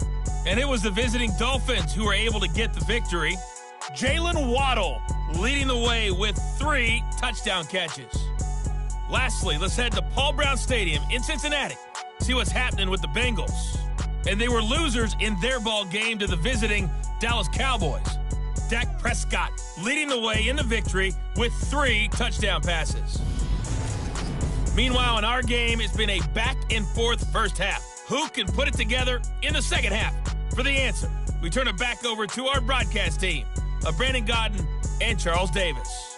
and it was the visiting Dolphins who were able to get the victory. Jalen Waddle leading the way with 3 touchdown catches. Lastly, let's head to Paul Brown Stadium in Cincinnati, see what's happening with the Bengals. And they were losers in their ball game to the visiting Dallas Cowboys. Dak Prescott leading the way in the victory with 3 touchdown passes. Meanwhile, in our game, it's been a back-and-forth first half. Who can put it together in the second half? For the answer, we turn it back over to our broadcast team of Brandon Godden and Charles Davis.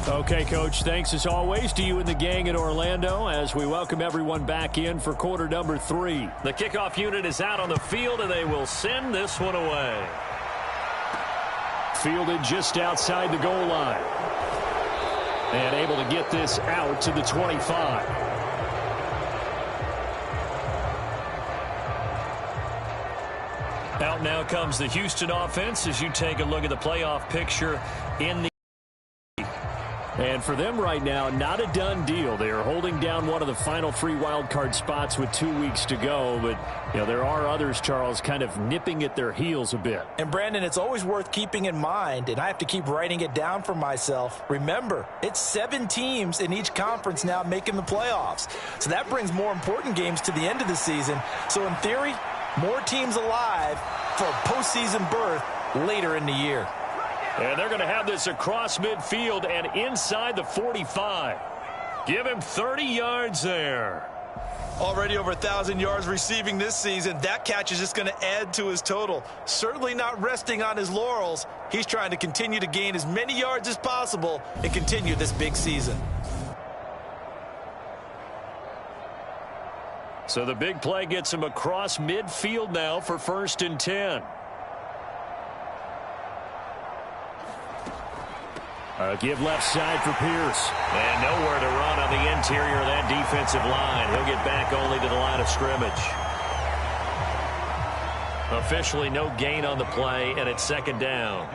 Okay, Coach, thanks as always to you and the gang in Orlando as we welcome everyone back in for quarter number 3. The kickoff unit is out on the field, and they will send this one away. Fielded just outside the goal line. And able to get this out to the 25. Out now comes the Houston offense as you take a look at the playoff picture in the. And for them right now, not a done deal. They are holding down one of the final 3 wild card spots with 2 weeks to go. But, you know, there are others, Charles, kind of nipping at their heels a bit. And, Brandon, it's always worth keeping in mind, and I have to keep writing it down for myself. Remember, it's 7 teams in each conference now making the playoffs. So that brings more important games to the end of the season. So, in theory, more teams alive for a postseason berth later in the year. And they're going to have this across midfield and inside the 45. Give him 30 yards there. Already over 1,000 yards receiving this season. That catch is just going to add to his total. Certainly not resting on his laurels. He's trying to continue to gain as many yards as possible and continue this big season. So the big play gets him across midfield now for 1st and 10. Give left side for Pierce. And nowhere to run on the interior of that defensive line. He'll get back only to the line of scrimmage. Officially no gain on the play, and it's 2nd down.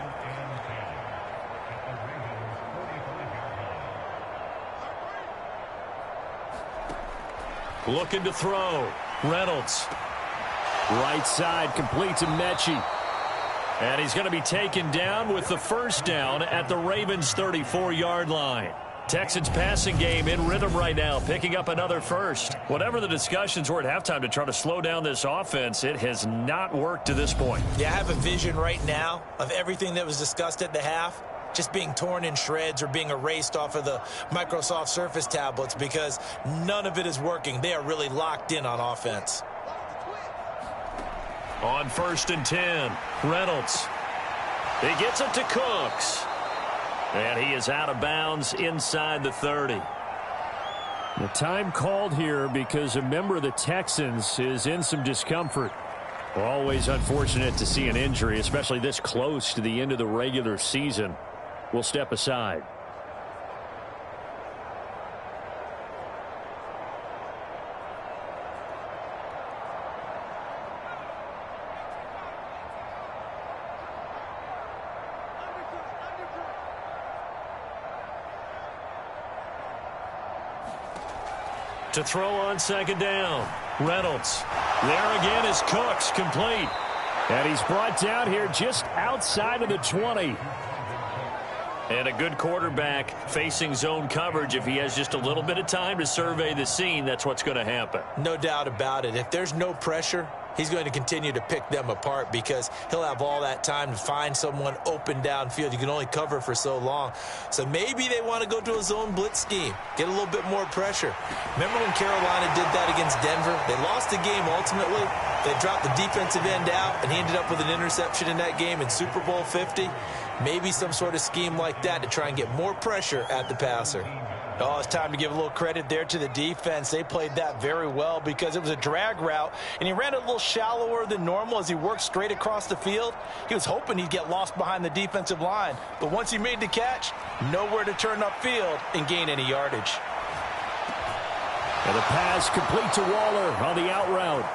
Looking to throw. Reynolds. Right side completes to Mechie. And he's going to be taken down with the 1st down at the Ravens' 34-yard line. Texans passing game in rhythm right now, picking up another 1st. Whatever the discussions were at halftime to try to slow down this offense, it has not worked to this point. Yeah, I have a vision right now of everything that was discussed at the half just being torn in shreds or being erased off of the Microsoft Surface tablets because none of it is working. They are really locked in on offense. On 1st and 10, Reynolds. He gets it to Cooks. And he is out of bounds inside the 30. The time called here because a member of the Texans is in some discomfort. Always unfortunate to see an injury, especially this close to the end of the regular season. We'll step aside. To throw on 2nd down, Reynolds. There again is Cooks, complete. And he's brought down here just outside of the 20. And a good quarterback facing zone coverage. If he has just a little bit of time to survey the scene, that's what's going to happen. No doubt about it. If there's no pressure, he's going to continue to pick them apart because he'll have all that time to find someone open downfield. You can only cover for so long. So maybe they want to go to a zone blitz scheme, get a little bit more pressure. Remember when Carolina did that against Denver? They lost the game ultimately. They dropped the defensive end out, and he ended up with an interception in that game in Super Bowl 50. Maybe some sort of scheme like that to try and get more pressure at the passer. Oh, it's time to give a little credit there to the defense. They played that very well because it was a drag route, and he ran it a little shallower than normal as he worked straight across the field. He was hoping he'd get lost behind the defensive line, but once he made the catch, nowhere to turn upfield and gain any yardage. And the pass complete to Waller on the out route.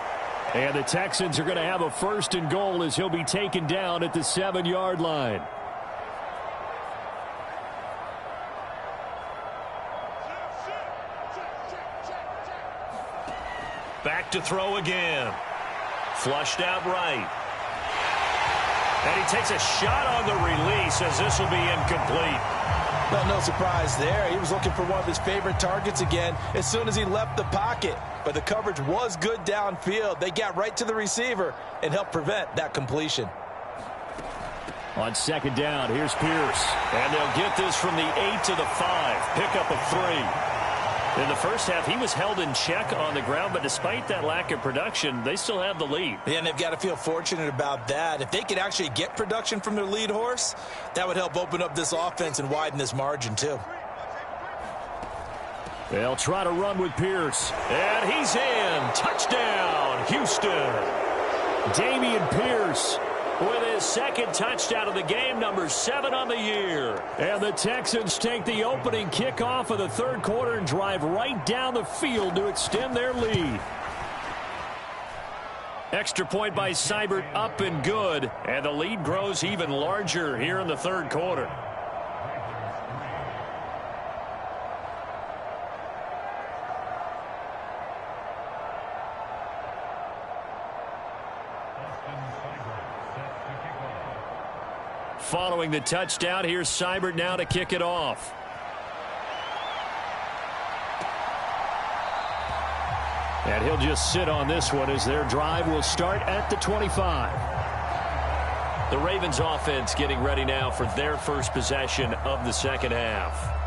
And the Texans are going to have a 1st and goal as he'll be taken down at the 7-yard line. Back to throw again. Flushed out right. And he takes a shot on the release as this will be incomplete. Well, no surprise there. He was looking for one of his favorite targets again as soon as he left the pocket. But the coverage was good downfield. They got right to the receiver and helped prevent that completion. On 2nd down, here's Pierce. And they'll get this from the 8 to the 5. Pickup of 3. In the first half, he was held in check on the ground, but despite that lack of production, they still have the lead. Yeah, and they've got to feel fortunate about that. If they could actually get production from their lead horse, that would help open up this offense and widen this margin, too. They'll try to run with Pierce. And he's in. Touchdown, Houston. Dameon Pierce with his 2nd touchdown of the game, number 7 on the year. And the Texans take the opening kickoff of the 3rd quarter and drive right down the field to extend their lead. Extra point by Seibert, up and good. And the lead grows even larger here in the 3rd quarter. Following the touchdown, here's Seibert now to kick it off. And he'll just sit on this one as their drive will start at the 25. The Ravens offense getting ready now for their first possession of the 2nd half.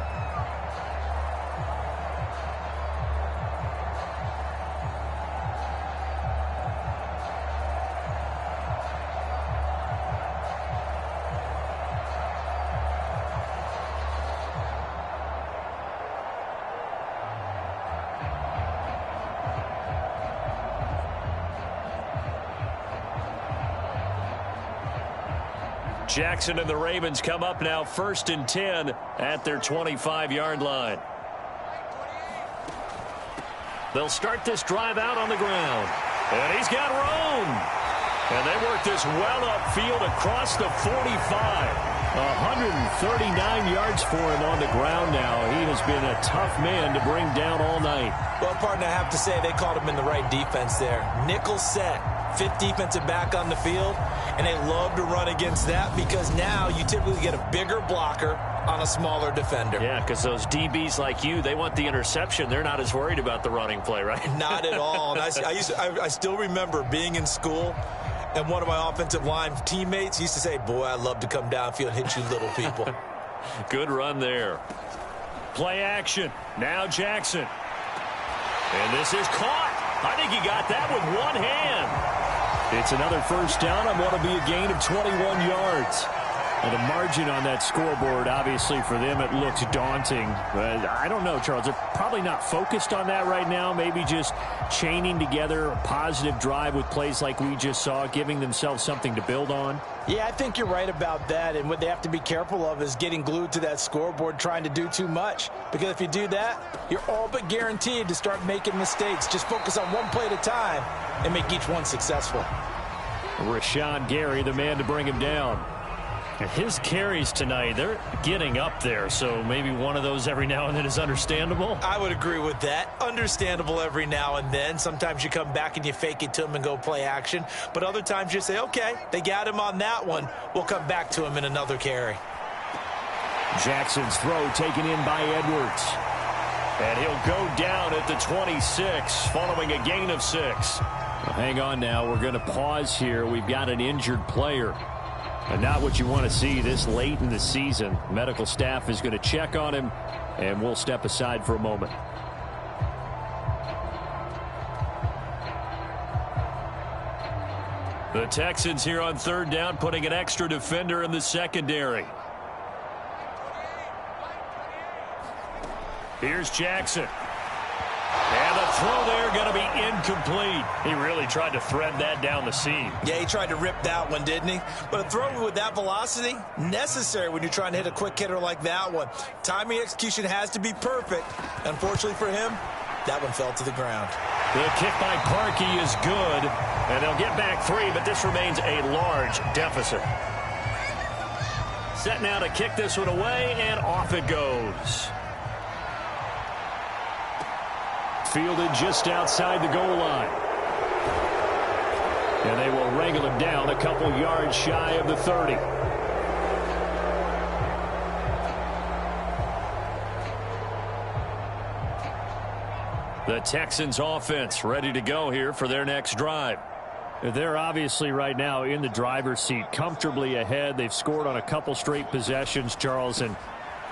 Jackson and the Ravens come up now 1st and 10 at their 25-yard line. They'll start this drive out on the ground. And he's got room. And they work this well upfield across the 45. 139 yards for him on the ground now. He has been a tough man to bring down all night. Well, partner, I have to say they called him in the right defense there. Nickel set. 5th defensive back on the field, and they love to run against that because now you typically get a bigger blocker on a smaller defender. Yeah, because those DBs like you, they want the interception. They're not as worried about the running play, right? Not at all. And I still remember being in school, and one of my offensive line teammates used to say, boy, I'd love to come downfield and hit you little people. Good run there. Play action. Now Jackson. And this is caught. I think he got that with one hand. It's another 1st down on what will be a gain of 21 yards. And the margin on that scoreboard, obviously, for them, it looks daunting. But I don't know, Charles. They're probably not focused on that right now. Maybe just chaining together a positive drive with plays like we just saw, giving themselves something to build on. Yeah, I think you're right about that. And what they have to be careful of is getting glued to that scoreboard, trying to do too much. Because if you do that, you're all but guaranteed to start making mistakes. Just focus on one play at a time and make each one successful. Rashawn Gary, the man to bring him down. And his carries tonight, they're getting up there, so maybe one of those every now and then is understandable. I would agree with that. Understandable every now and then. Sometimes you come back and you fake it to him and go play action. But other times you say, okay, they got him on that one. We'll come back to him in another carry. Jackson's throw taken in by Edwards. And he'll go down at the 26 following a gain of 6. Well, hang on now. We're going to pause here. We've got an injured player. And not what you want to see this late in the season. Medical staff is going to check on him, and we'll step aside for a moment. The Texans here on 3rd down, putting an extra defender in the secondary. Here's Jackson. And the throw there going to be incomplete. He really tried to thread that down the seam. Yeah, he tried to rip that one, didn't he? But a throw with that velocity, necessary when you're trying to hit a quick hitter like that one. Timing execution has to be perfect. Unfortunately for him, that one fell to the ground. The kick by Parkey is good. And they'll get back 3, but this remains a large deficit. Set now to kick this one away, and off it goes. Fielded just outside the goal line. And they will wrangle him down a couple yards shy of the 30. The Texans offense ready to go here for their next drive. They're obviously right now in the driver's seat, comfortably ahead. They've scored on a couple straight possessions, Charles, and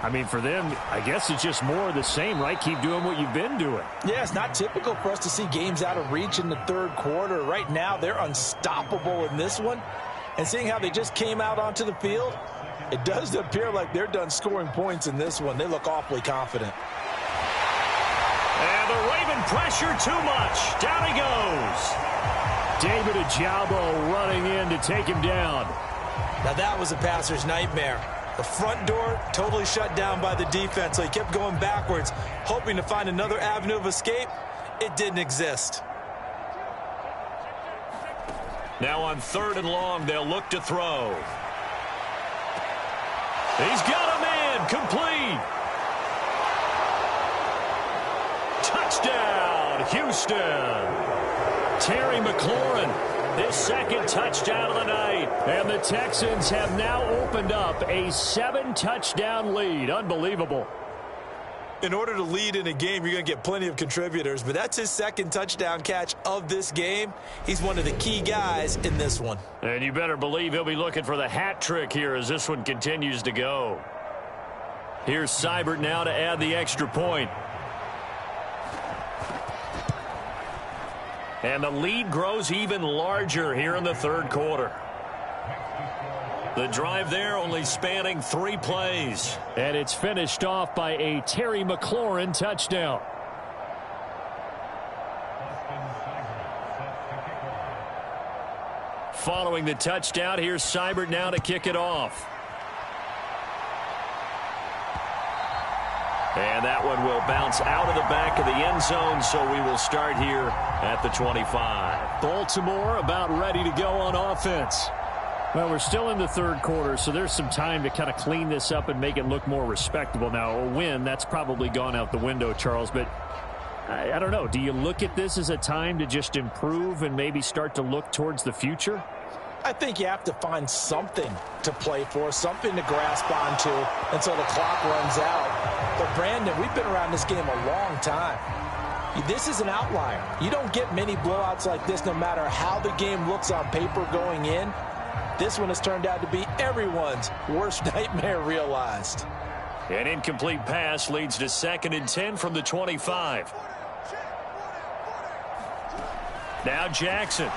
I mean, for them, I guess it's just more of the same, right? Keep doing what you've been doing. Yeah, it's not typical for us to see games out of reach in the third quarter. Right now, they're unstoppable in this one. And seeing how they just came out onto the field, it does appear like they're done scoring points in this one. They look awfully confident. And the Raven pressure too much. Down he goes. David Ojabo running in to take him down. Now that was a passer's nightmare. The front door totally shut down by the defense, so he kept going backwards, hoping to find another avenue of escape. It didn't exist. Now on 3rd and long, they'll look to throw. He's got a man, complete. Touchdown, Houston. Terry McLaurin, his second touchdown of the night. And the Texans have now opened up a 7-touchdown lead. Unbelievable. In order to lead in a game, you're going to get plenty of contributors, but that's his second touchdown catch of this game. He's one of the key guys in this one. And you better believe he'll be looking for the hat trick here as this one continues to go. Here's Seibert now to add the extra point. And the lead grows even larger here in the third quarter. The drive there only spanning 3 plays. And it's finished off by a Terry McLaurin touchdown. Following the touchdown, here's Seibert now to kick it off. And that one will bounce out of the back of the end zone, so we will start here at the 25. Baltimore about ready to go on offense. Well, we're still in the third quarter, so there's some time to kind of clean this up and make it look more respectable. Now, a win, that's probably gone out the window, Charles, but I don't know. Do you look at this as a time to just improve and maybe start to look towards the future? I think you have to find something to play for, something to grasp onto until the clock runs out. But, Brandon, we've been around this game a long time. This is an outlier. You don't get many blowouts like this no matter how the game looks on paper going in. This one has turned out to be everyone's worst nightmare realized. An incomplete pass leads to 2nd and 10 from the 25. Now Jackson.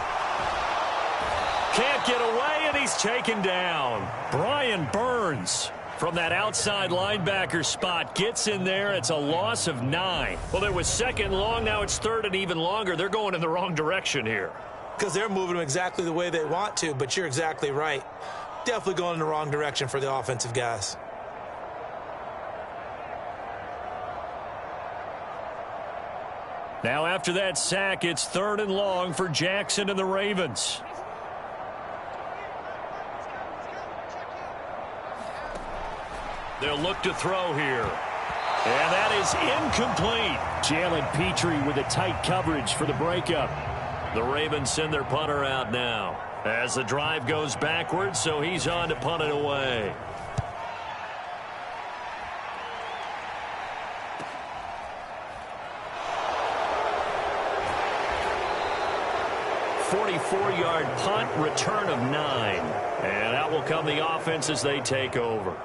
Can't get away, and he's taken down. Brian Burns from that outside linebacker spot gets in there. It's a loss of 9. Well, there was 2nd long. Now it's 3rd and even longer. They're going in the wrong direction here. Because they're moving them exactly the way they want to, but you're exactly right. Definitely going in the wrong direction for the offensive guys. Now after that sack, it's 3rd and long for Jackson and the Ravens. They'll look to throw here. And that is incomplete. Jalen Petrie with a tight coverage for the breakup. The Ravens send their punter out now as the drive goes backwards, so he's on to punt it away. "44-yard punt, return of 9. And out will come the offense as they take over.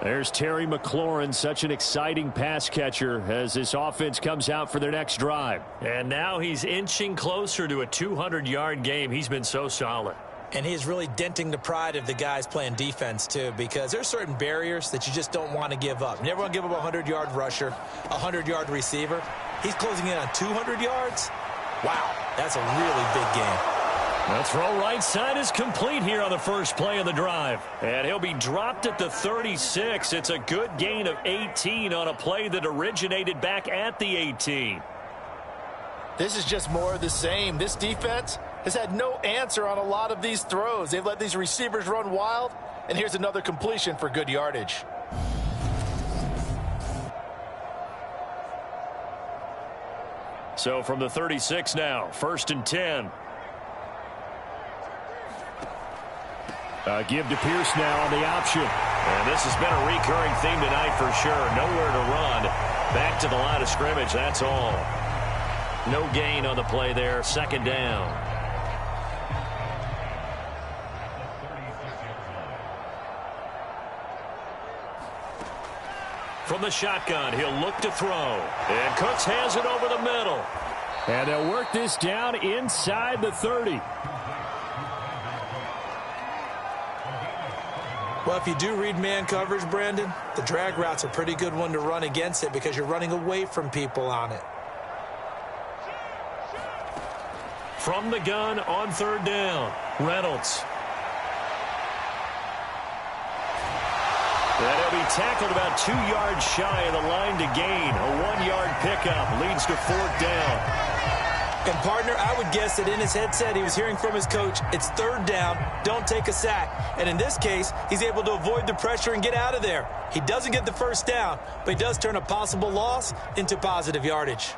There's Terry McLaurin, such an exciting pass catcher as this offense comes out for their next drive. And now he's inching closer to a 200-yard game. He's been so solid. And he's really denting the pride of the guys playing defense, too, because there's certain barriers that you just don't want to give up. You never want to give up a 100-yard rusher, a 100-yard receiver. He's closing in on 200 yards. Wow, that's a really big game. The throw right side is complete here on the first play of the drive. And he'll be dropped at the 36. It's a good gain of 18 on a play that originated back at the 18. This is just more of the same. This defense has had no answer on a lot of these throws. They've let these receivers run wild, and here's another completion for good yardage. So from the 36 now, 1st and 10. Give to Pierce now on the option. And this has been a recurring theme tonight for sure. Nowhere to run. Back to the line of scrimmage, that's all. No gain on the play there, 2nd down. From the shotgun, he'll look to throw. And Cooks has it over the middle. And they'll work this down inside the 30. Well, if you do read man coverage, Brandon, the drag route's a pretty good one to run against it because you're running away from people on it. From the gun on 3rd down, Reynolds. And he'll be tackled about 2 yards shy of the line to gain. A 1-yard pickup leads to 4th down. And, partner, I would guess that in his headset he was hearing from his coach, it's 3rd down, don't take a sack. And in this case, he's able to avoid the pressure and get out of there. He doesn't get the 1st down, but he does turn a possible loss into positive yardage.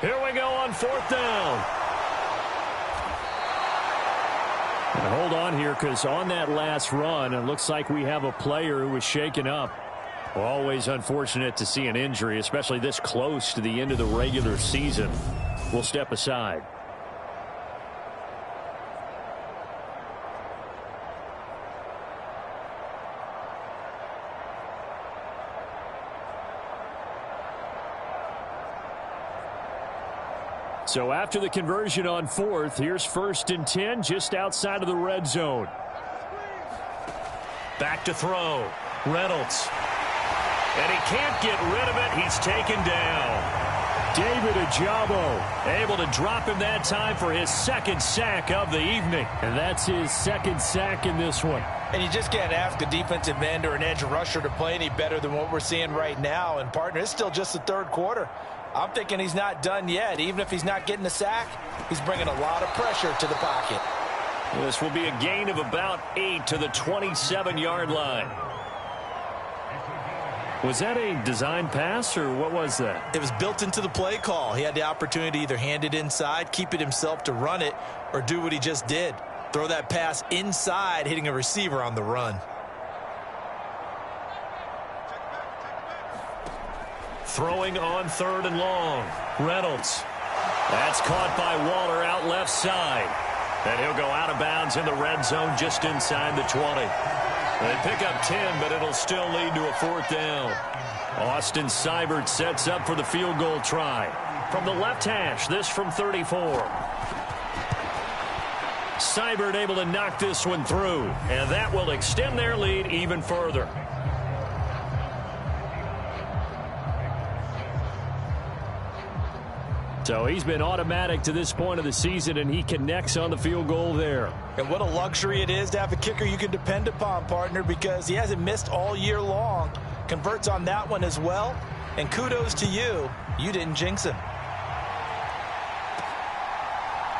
Here we go on 4th down. And hold on here, because on that last run, it looks like we have a player who was shaken up. Always unfortunate to see an injury, especially this close to the end of the regular season. We'll step aside. So after the conversion on 4th, here's 1st and 10 just outside of the red zone. Back to throw. Reynolds. And he can't get rid of it. He's taken down. David Ajabo. Able to drop him that time for his 2nd sack of the evening. And that's his 2nd sack in this one. And you just can't ask a defensive end or an edge rusher to play any better than what we're seeing right now. And, partner, it's still just the 3rd quarter. I'm thinking he's not done yet. Even if he's not getting a sack, he's bringing a lot of pressure to the pocket. This will be a gain of about 8 to the 27-yard line. Was that a design pass, or what was that? It was built into the play call. He had the opportunity to either hand it inside, keep it himself to run it, or do what he just did. Throw that pass inside, hitting a receiver on the run. Throwing on 3rd and long. Reynolds. That's caught by Waller out left side. And he'll go out of bounds in the red zone just inside the 20. They pick up 10, but it'll still lead to a 4th down. Austin Seibert sets up for the field goal try. From the left hash, this from 34. Seibert able to knock this one through, and that will extend their lead even further. So he's been automatic to this point of the season, and he connects on the field goal there. And what a luxury it is to have a kicker you can depend upon, partner, because he hasn't missed all year long. Converts on that one as well. And kudos to you. You didn't jinx him.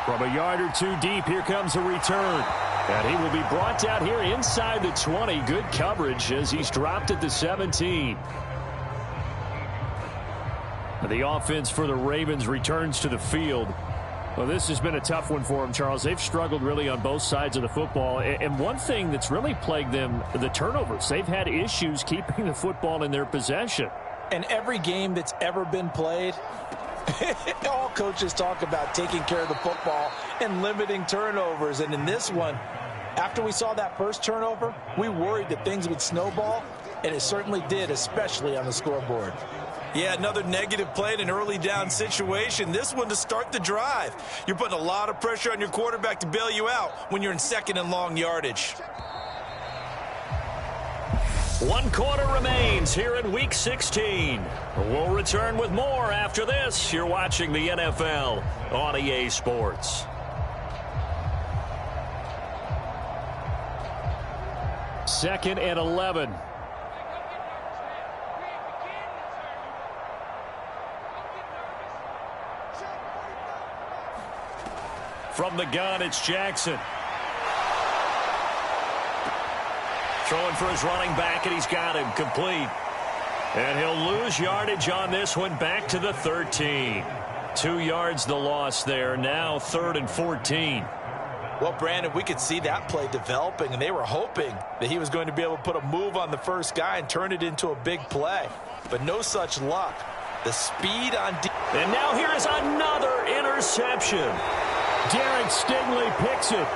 From a yard or 2 deep, here comes a return. And he will be brought down here inside the 20. Good coverage as he's dropped at the 17. The offense for the Ravens returns to the field. Well, this has been a tough one for them, Charles. They've struggled really on both sides of the football. And one thing that's really plagued them, the turnovers. They've had issues keeping the football in their possession. And every game that's ever been played, all coaches talk about taking care of the football and limiting turnovers. And in this one, after we saw that first turnover, we worried that things would snowball, and it certainly did, especially on the scoreboard. Yeah, another negative play in an early down situation. This one to start the drive. You're putting a lot of pressure on your quarterback to bail you out when you're in second and long yardage. 1 quarter remains here in Week 16. We'll return with more after this. You're watching the NFL on EA Sports. Second and 11. From the gun, it's Jackson. Throwing for his running back, and he's got him complete. And he'll lose yardage on this one, back to the 13. 2 yards the loss there, now 3rd and 14. Well, Brandon, we could see that play developing, and they were hoping that he was going to be able to put a move on the first guy and turn it into a big play. But no such luck. The speed on... And now here is another interception. Derek Stingley picks it.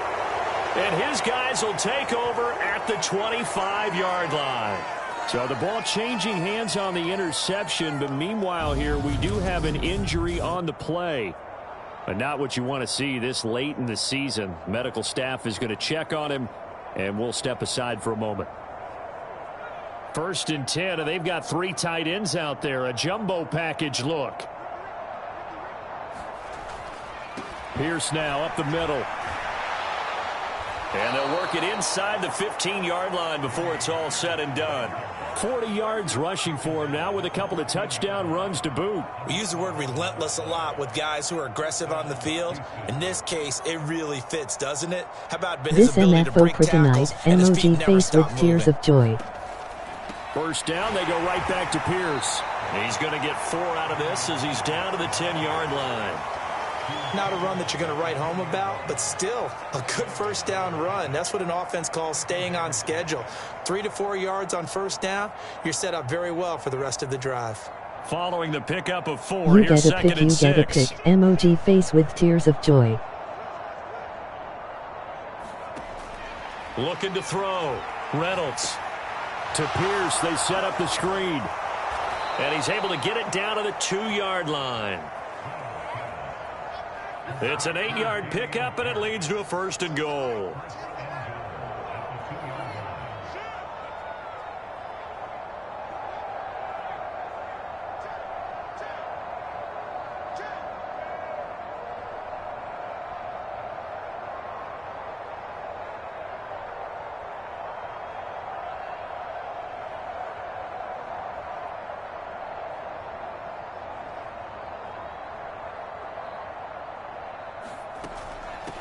And his guys will take over at the 25-yard line. So the ball changing hands on the interception, but meanwhile here we do have an injury on the play. But not what you want to see this late in the season. Medical staff is going to check on him, and we'll step aside for a moment. 1st and 10, and they've got 3 tight ends out there. A jumbo package look. Pierce now up the middle. And they'll work it inside the 15-yard line before it's all said and done. 40 yards rushing for him now with a couple of touchdown runs to boot. We use the word relentless a lot with guys who are aggressive on the field. In this case, it really fits, doesn't it? How about his This ability to MFO break for tonight, tackles and his feet emoji never face stop with tears moving. of joy. First down, they go right back to Pierce. He's going to get 4 out of this as he's down to the 10-yard line. Not a run that you're going to write home about, but still a good first down run. That's what an offense calls staying on schedule. 3 to 4 yards on first down, you're set up very well for the rest of the drive. Following the pickup of 4, You here's get a pick, 2nd and you get a 6. pick. Emoji face with tears of joy. Looking to throw. Reynolds. To Pierce, they set up the screen. And he's able to get it down to the 2-yard line. It's an 8-yard pickup, and it leads to a 1st and goal.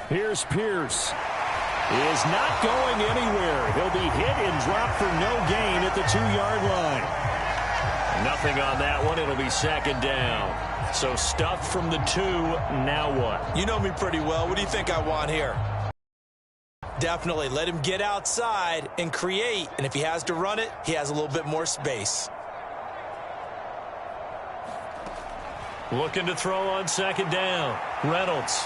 Here's Pierce. Is not going anywhere. He'll be hit and dropped for no gain at the 2-yard line. Nothing on that one. It'll be 2nd down. So stuffed from the 2. Now what? You know me pretty well. What do you think I want here? Definitely let him get outside and create. And if he has to run it, he has a little bit more space. Looking to throw on 2nd down. Reynolds.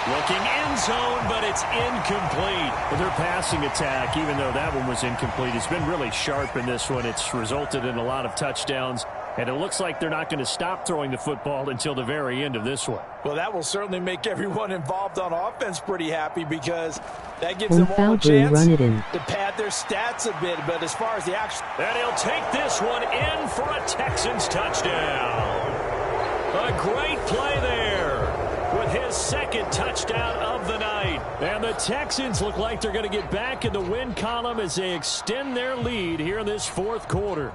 Looking end zone, but it's incomplete. But their passing attack, even though that one was incomplete, has been really sharp in this one. It's resulted in a lot of touchdowns, and it looks like they're not going to stop throwing the football until the very end of this one. Well, that will certainly make everyone involved on offense pretty happy because that gives them all a chance run it in. to pad their stats a bit. But as far as the action... And he'll take this one in for a Texans touchdown. A great play there with his 2nd touchdown of the night. And the Texans look like they're going to get back in the win column as they extend their lead here in this 4th quarter.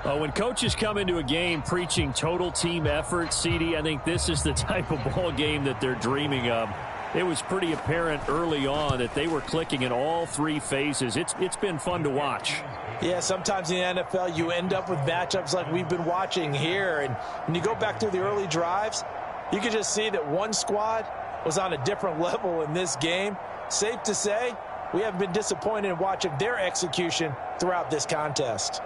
When coaches come into a game preaching total team effort, CD, I think this is the type of ball game that they're dreaming of. It was pretty apparent early on that they were clicking in all 3 phases. It's been fun to watch. Yeah, sometimes in the NFL you end up with matchups like we've been watching here. And when you go back through the early drives, you can just see that one squad was on a different level in this game. Safe to say, we haven't been disappointed in watching their execution throughout this contest.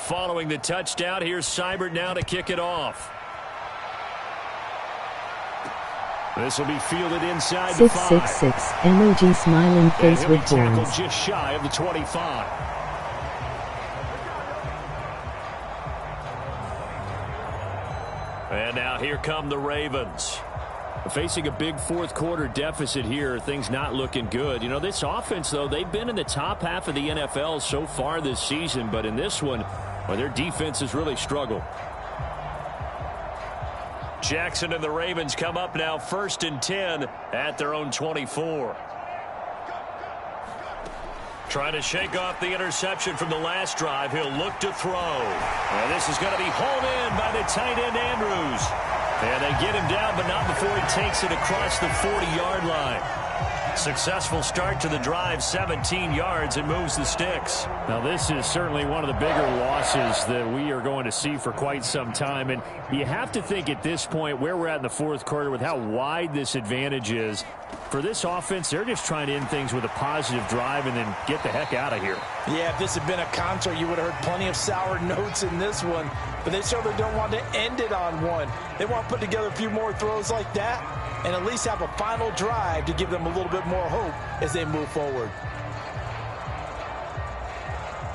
Following the touchdown, here's Seibert now to kick it off. This will be fielded inside the 5. 666, emoji smiling face with horns. Just shy of the 25. And now here come the Ravens. Facing a big fourth quarter deficit here, things not looking good. You know, this offense, though, they've been in the top half of the NFL so far this season, but in this one, well, their defense has really struggled. Jackson and the Ravens come up now 1st and 10 at their own 24. Trying to shake off the interception from the last drive. He'll look to throw. And this is going to be hauled in by the tight end Andrews. And they get him down, but not before he takes it across the 40-yard line. Successful start to the drive, 17 yards, and moves the sticks. Now, this is certainly one of the bigger losses that we are going to see for quite some time. And you have to think at this point where we're at in the fourth quarter with how wide this advantage is. For this offense, they're just trying to end things with a positive drive and then get the heck out of here. Yeah, if this had been a concert, you would have heard plenty of sour notes in this one. But they certainly don't want to end it on one. They want to put together a few more throws like that and at least have a final drive to give them a little bit more hope as they move forward.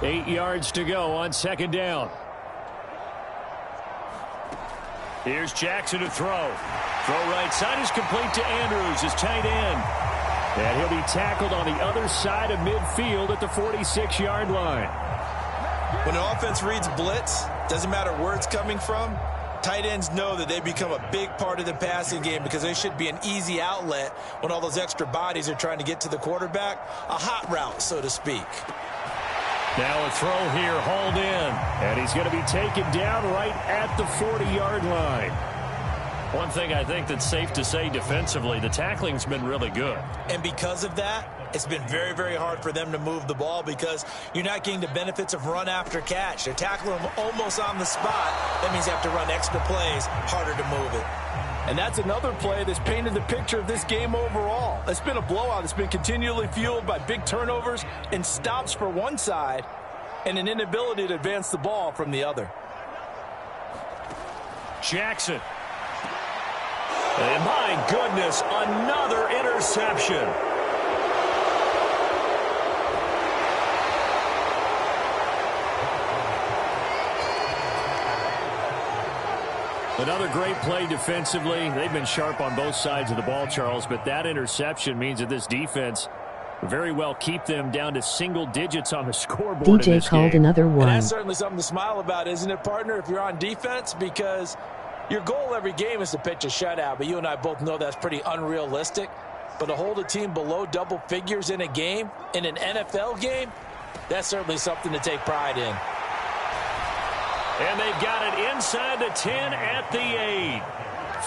8 yards to go on 2nd down. Here's Jackson to throw. Throw right side is complete to Andrews, his tight end. And he'll be tackled on the other side of midfield at the 46-yard line. When an offense reads blitz, doesn't matter where it's coming from, tight ends know that they become a big part of the passing game because they should be an easy outlet when all those extra bodies are trying to get to the quarterback. A hot route, so to speak. Now a throw here, hauled in. And he's going to be taken down right at the 40-yard line. One thing I think that's safe to say defensively, the tackling's been really good. And because of that, it's been very, very hard for them to move the ball because you're not getting the benefits of run after catch. They're tackling them almost on the spot. That means you have to run extra plays, harder to move it. And that's another play that's painted the picture of this game overall. It's been a blowout. It's been continually fueled by big turnovers and stops for one side and an inability to advance the ball from the other. Jackson. And my goodness, another interception. Another great play defensively. They've been sharp on both sides of the ball, Charles, but that interception means that this defense very well keep them down to single digits on the scoreboard. DJ in this called game. another one. And that's certainly something to smile about, isn't it, partner, if you're on defense? Because your goal every game is to pitch a shutout, but you and I both know that's pretty unrealistic. But to hold a team below double figures in a game, in an NFL game, that's certainly something to take pride in. And they've got it inside the 10 at the 8.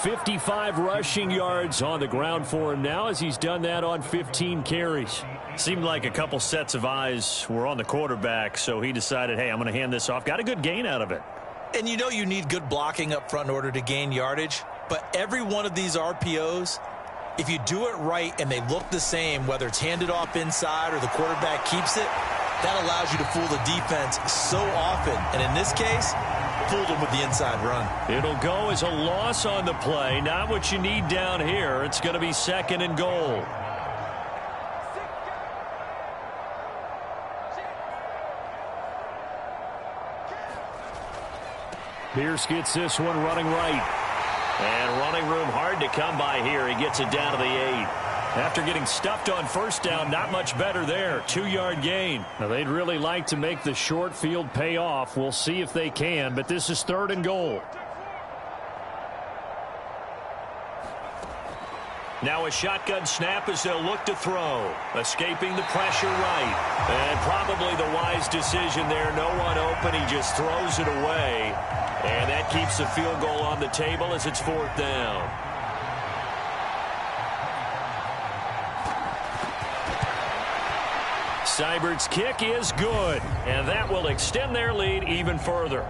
55 rushing yards on the ground for him now as he's done that on 15 carries. Seemed like a couple sets of eyes were on the quarterback, so he decided, hey, I'm going to hand this off. Got a good gain out of it. And you know you need good blocking up front in order to gain yardage, but every one of these RPOs, if you do it right and they look the same, whether it's handed off inside or the quarterback keeps it, that allows you to fool the defense so often. And in this case, fooled them with the inside run. It'll go as a loss on the play. Not what you need down here. It's going to be 2nd and goal. Pierce gets this one running right. And running room hard to come by here. He gets it down to the 8. After getting stuffed on 1st down, not much better there. 2-yard gain. Now, they'd really like to make the short field pay off. We'll see if they can, but this is 3rd and goal. Now a shotgun snap as they'll look to throw. Escaping the pressure right. And probably the wise decision there. No one open. He just throws it away. And that keeps the field goal on the table as it's 4th down. Seibert's kick is good, and that will extend their lead even further.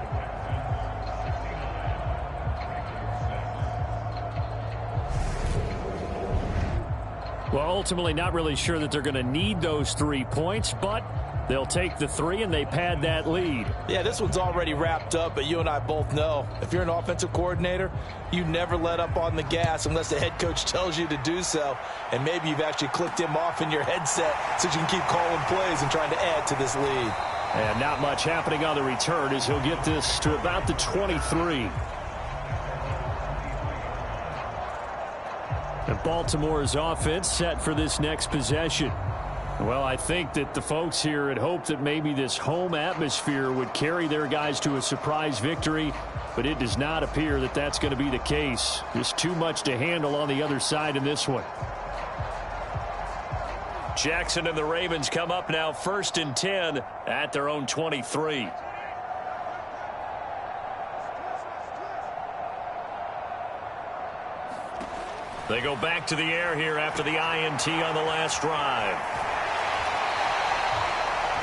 Well, ultimately not really sure that they're going to need those 3 points, but They'll take the 3, and they pad that lead. Yeah, this one's already wrapped up, but you and I both know if you're an offensive coordinator, you never let up on the gas unless the head coach tells you to do so. And maybe you've actually clicked him off in your headset so you can keep calling plays and trying to add to this lead. And not much happening on the return as he'll get this to about the 23. And Baltimore's offense set for this next possession. Well, I think that the folks here had hoped that maybe this home atmosphere would carry their guys to a surprise victory, but it does not appear that that's going to be the case. Just too much to handle on the other side in this one. Jackson and the Ravens come up now 1st and 10 at their own 23. They go back to the air here after the INT on the last drive.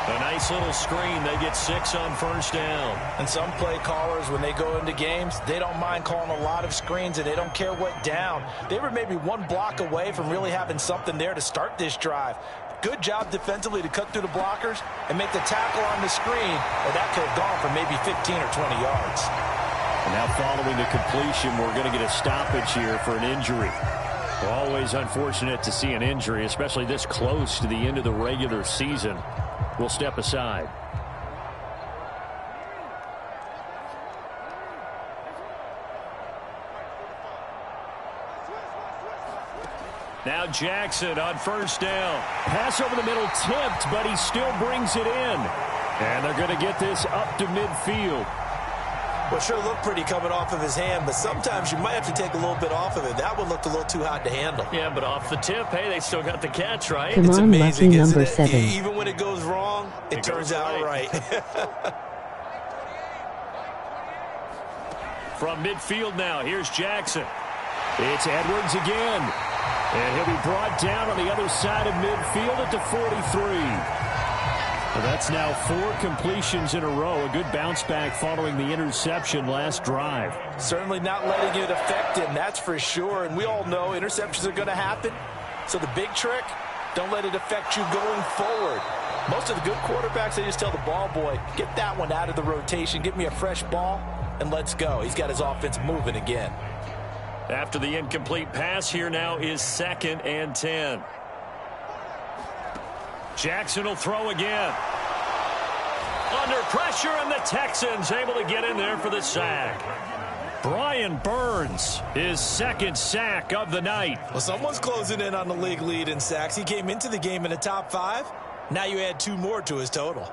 A nice little screen. They get 6 on 1st down. And some play callers, when they go into games, they don't mind calling a lot of screens, and they don't care what down. They were maybe 1 block away from really having something there to start this drive. Good job defensively to cut through the blockers and make the tackle on the screen, or that could have gone for maybe 15 or 20 yards. And now following the completion, we're going to get a stoppage here for an injury. Always unfortunate to see an injury, especially this close to the end of the regular season. We'll step aside. Now Jackson on 1st down. Pass over the middle tipped, but he still brings it in. And they're going to get this up to midfield. Well, sure looked pretty coming off of his hand, but sometimes you might have to take a little bit off of it. That one looked a little too hot to handle. Yeah, but off the tip, hey, they still got the catch, right? Come It's on, amazing, lucky isn't number it? 7. Even when it goes wrong, it turns out right. From midfield now, here's Jackson. It's Edwards again. And he'll be brought down on the other side of midfield at the 43. Well, that's now 4 completions in a row. A good bounce back following the interception last drive. Certainly not letting it affect him, that's for sure. And we all know interceptions are going to happen. So the big trick, don't let it affect you going forward. Most of the good quarterbacks, they just tell the ball boy, get that one out of the rotation, get me a fresh ball, and let's go. He's got his offense moving again. After the incomplete pass, here now is 2nd and 10. Jackson will throw again. Under pressure, and the Texans able to get in there for the sack. Brian Burns, his 2nd sack of the night. Well, someone's closing in on the league lead in sacks. He came into the game in the top 5. Now you add 2 more to his total.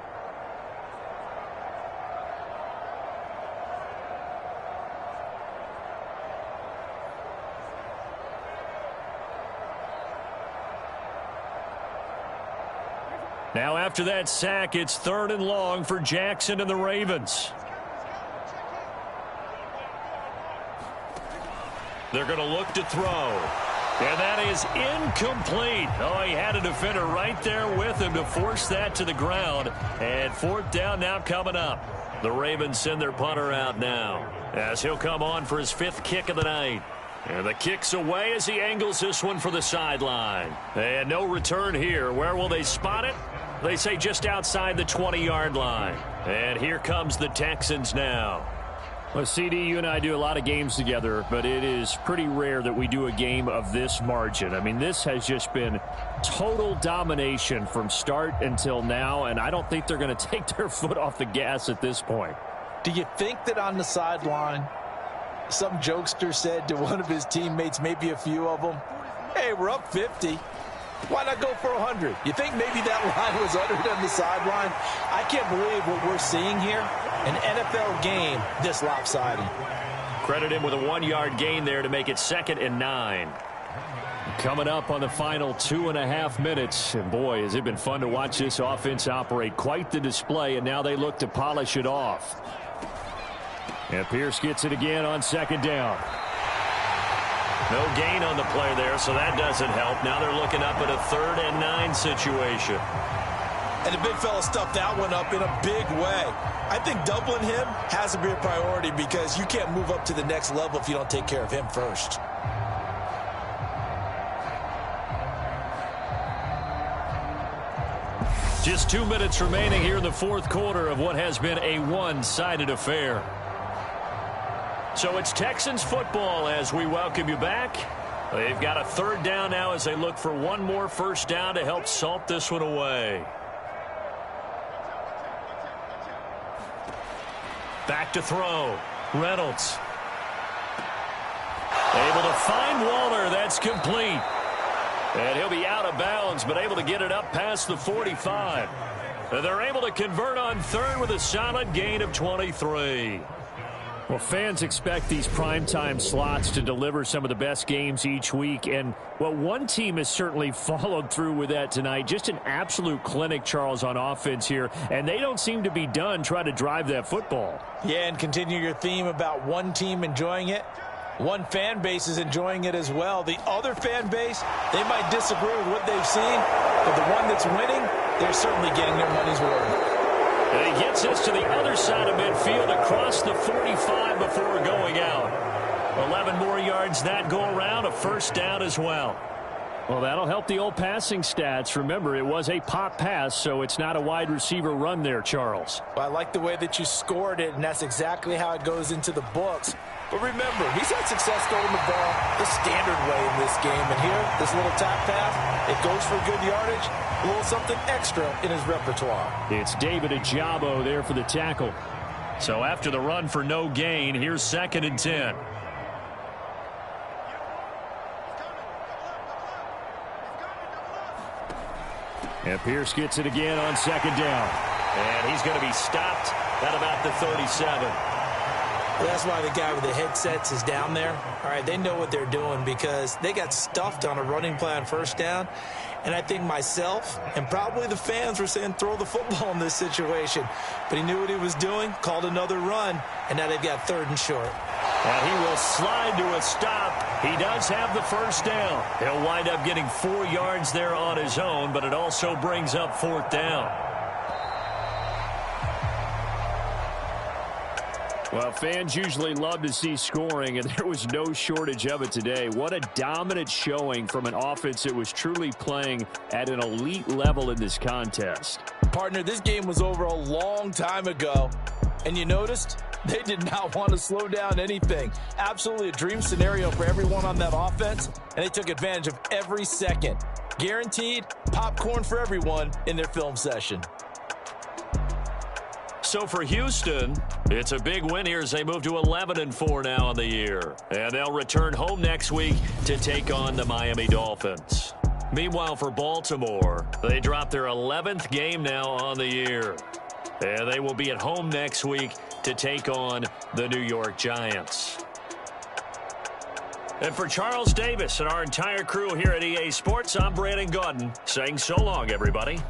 Now after that sack, it's 3rd and long for Jackson and the Ravens. They're going to look to throw. And that is incomplete. Oh, he had a defender right there with him to force that to the ground. And 4th down now coming up. The Ravens send their punter out now as he'll come on for his 5th kick of the night. And the kick's away as he angles this one for the sideline. And no return here. Where will they spot it? They say just outside the 20-yard line. And here comes the Texans now. Well, CD, you and I do a lot of games together, but it is pretty rare that we do a game of this margin. I mean, this has just been total domination from start until now, and I don't think they're going to take their foot off the gas at this point. Do you think that on the sideline, some jokester said to one of his teammates, maybe a few of them, hey, we're up 50. Why not go for 100? You think maybe that line was uttered on the sideline? I can't believe what we're seeing here. An NFL game this lopsided. Credit him with a 1-yard gain there to make it 2nd and 9. Coming up on the final 2.5 minutes. And boy, has it been fun to watch this offense operate. Quite the display, and now they look to polish it off. And Pierce gets it again on 2nd down. No gain on the play there, so that doesn't help. Now they're looking up at a 3rd and 9 situation. And the big fella stuffed that one up in a big way. I think doubling him has to be a priority because you can't move up to the next level if you don't take care of him first. Just 2 minutes remaining here in the fourth quarter of what has been a one-sided affair. So it's Texans football as we welcome you back. They've got a third down now as they look for one more first down to help salt this one away. Back to throw. Reynolds. Able to find Waller. That's complete. And he'll be out of bounds, but able to get it up past the 45. And they're able to convert on third with a solid gain of 23. Well, fans expect these primetime slots to deliver some of the best games each week. And, well, one team has certainly followed through with that tonight. Just an absolute clinic, Charles, on offense here. And they don't seem to be done trying to drive that football. Yeah, and continue your theme about one team enjoying it. One fan base is enjoying it as well. The other fan base, they might disagree with what they've seen, but the one that's winning, they're certainly getting their money's worth. And he gets us to the other side of midfield across the 45 before going out. 11 more yards that go around, a first down as well. Well, that'll help the old passing stats. Remember, it was a pop pass, so it's not a wide receiver run there, Charles. Well, I like the way that you scored it, and that's exactly how it goes into the books. But remember, he's had success throwing the ball the standard way in this game. And here, this little top pass, it goes for good yardage, a little something extra in his repertoire. It's David Ajabo there for the tackle. So after the run for no gain, here's 2nd and 10. And Pierce gets it again on 2nd down. And he's going to be stopped at about the 37. Well, that's why the guy with the headsets is down there. All right, they know what they're doing because they got stuffed on a running play on first down. And I think myself and probably the fans were saying throw the football in this situation. But he knew what he was doing, called another run, and now they've got 3rd and short. And he will slide to a stop. He does have the first down. He'll wind up getting 4 yards there on his own, but it also brings up 4th down. Well, fans usually love to see scoring, and there was no shortage of it today. What a dominant showing from an offense that was truly playing at an elite level in this contest. Partner, this game was over a long time ago, and you noticed they did not want to slow down anything. Absolutely a dream scenario for everyone on that offense, and they took advantage of every second. Guaranteed popcorn for everyone in their film session. So for Houston, it's a big win here as they move to 11-4 now on the year. And they'll return home next week to take on the Miami Dolphins. Meanwhile, for Baltimore, they drop their 11th game now on the year. And they will be at home next week to take on the New York Giants. And for Charles Davis and our entire crew here at EA Sports, I'm Brandon Gaudin saying so long, everybody.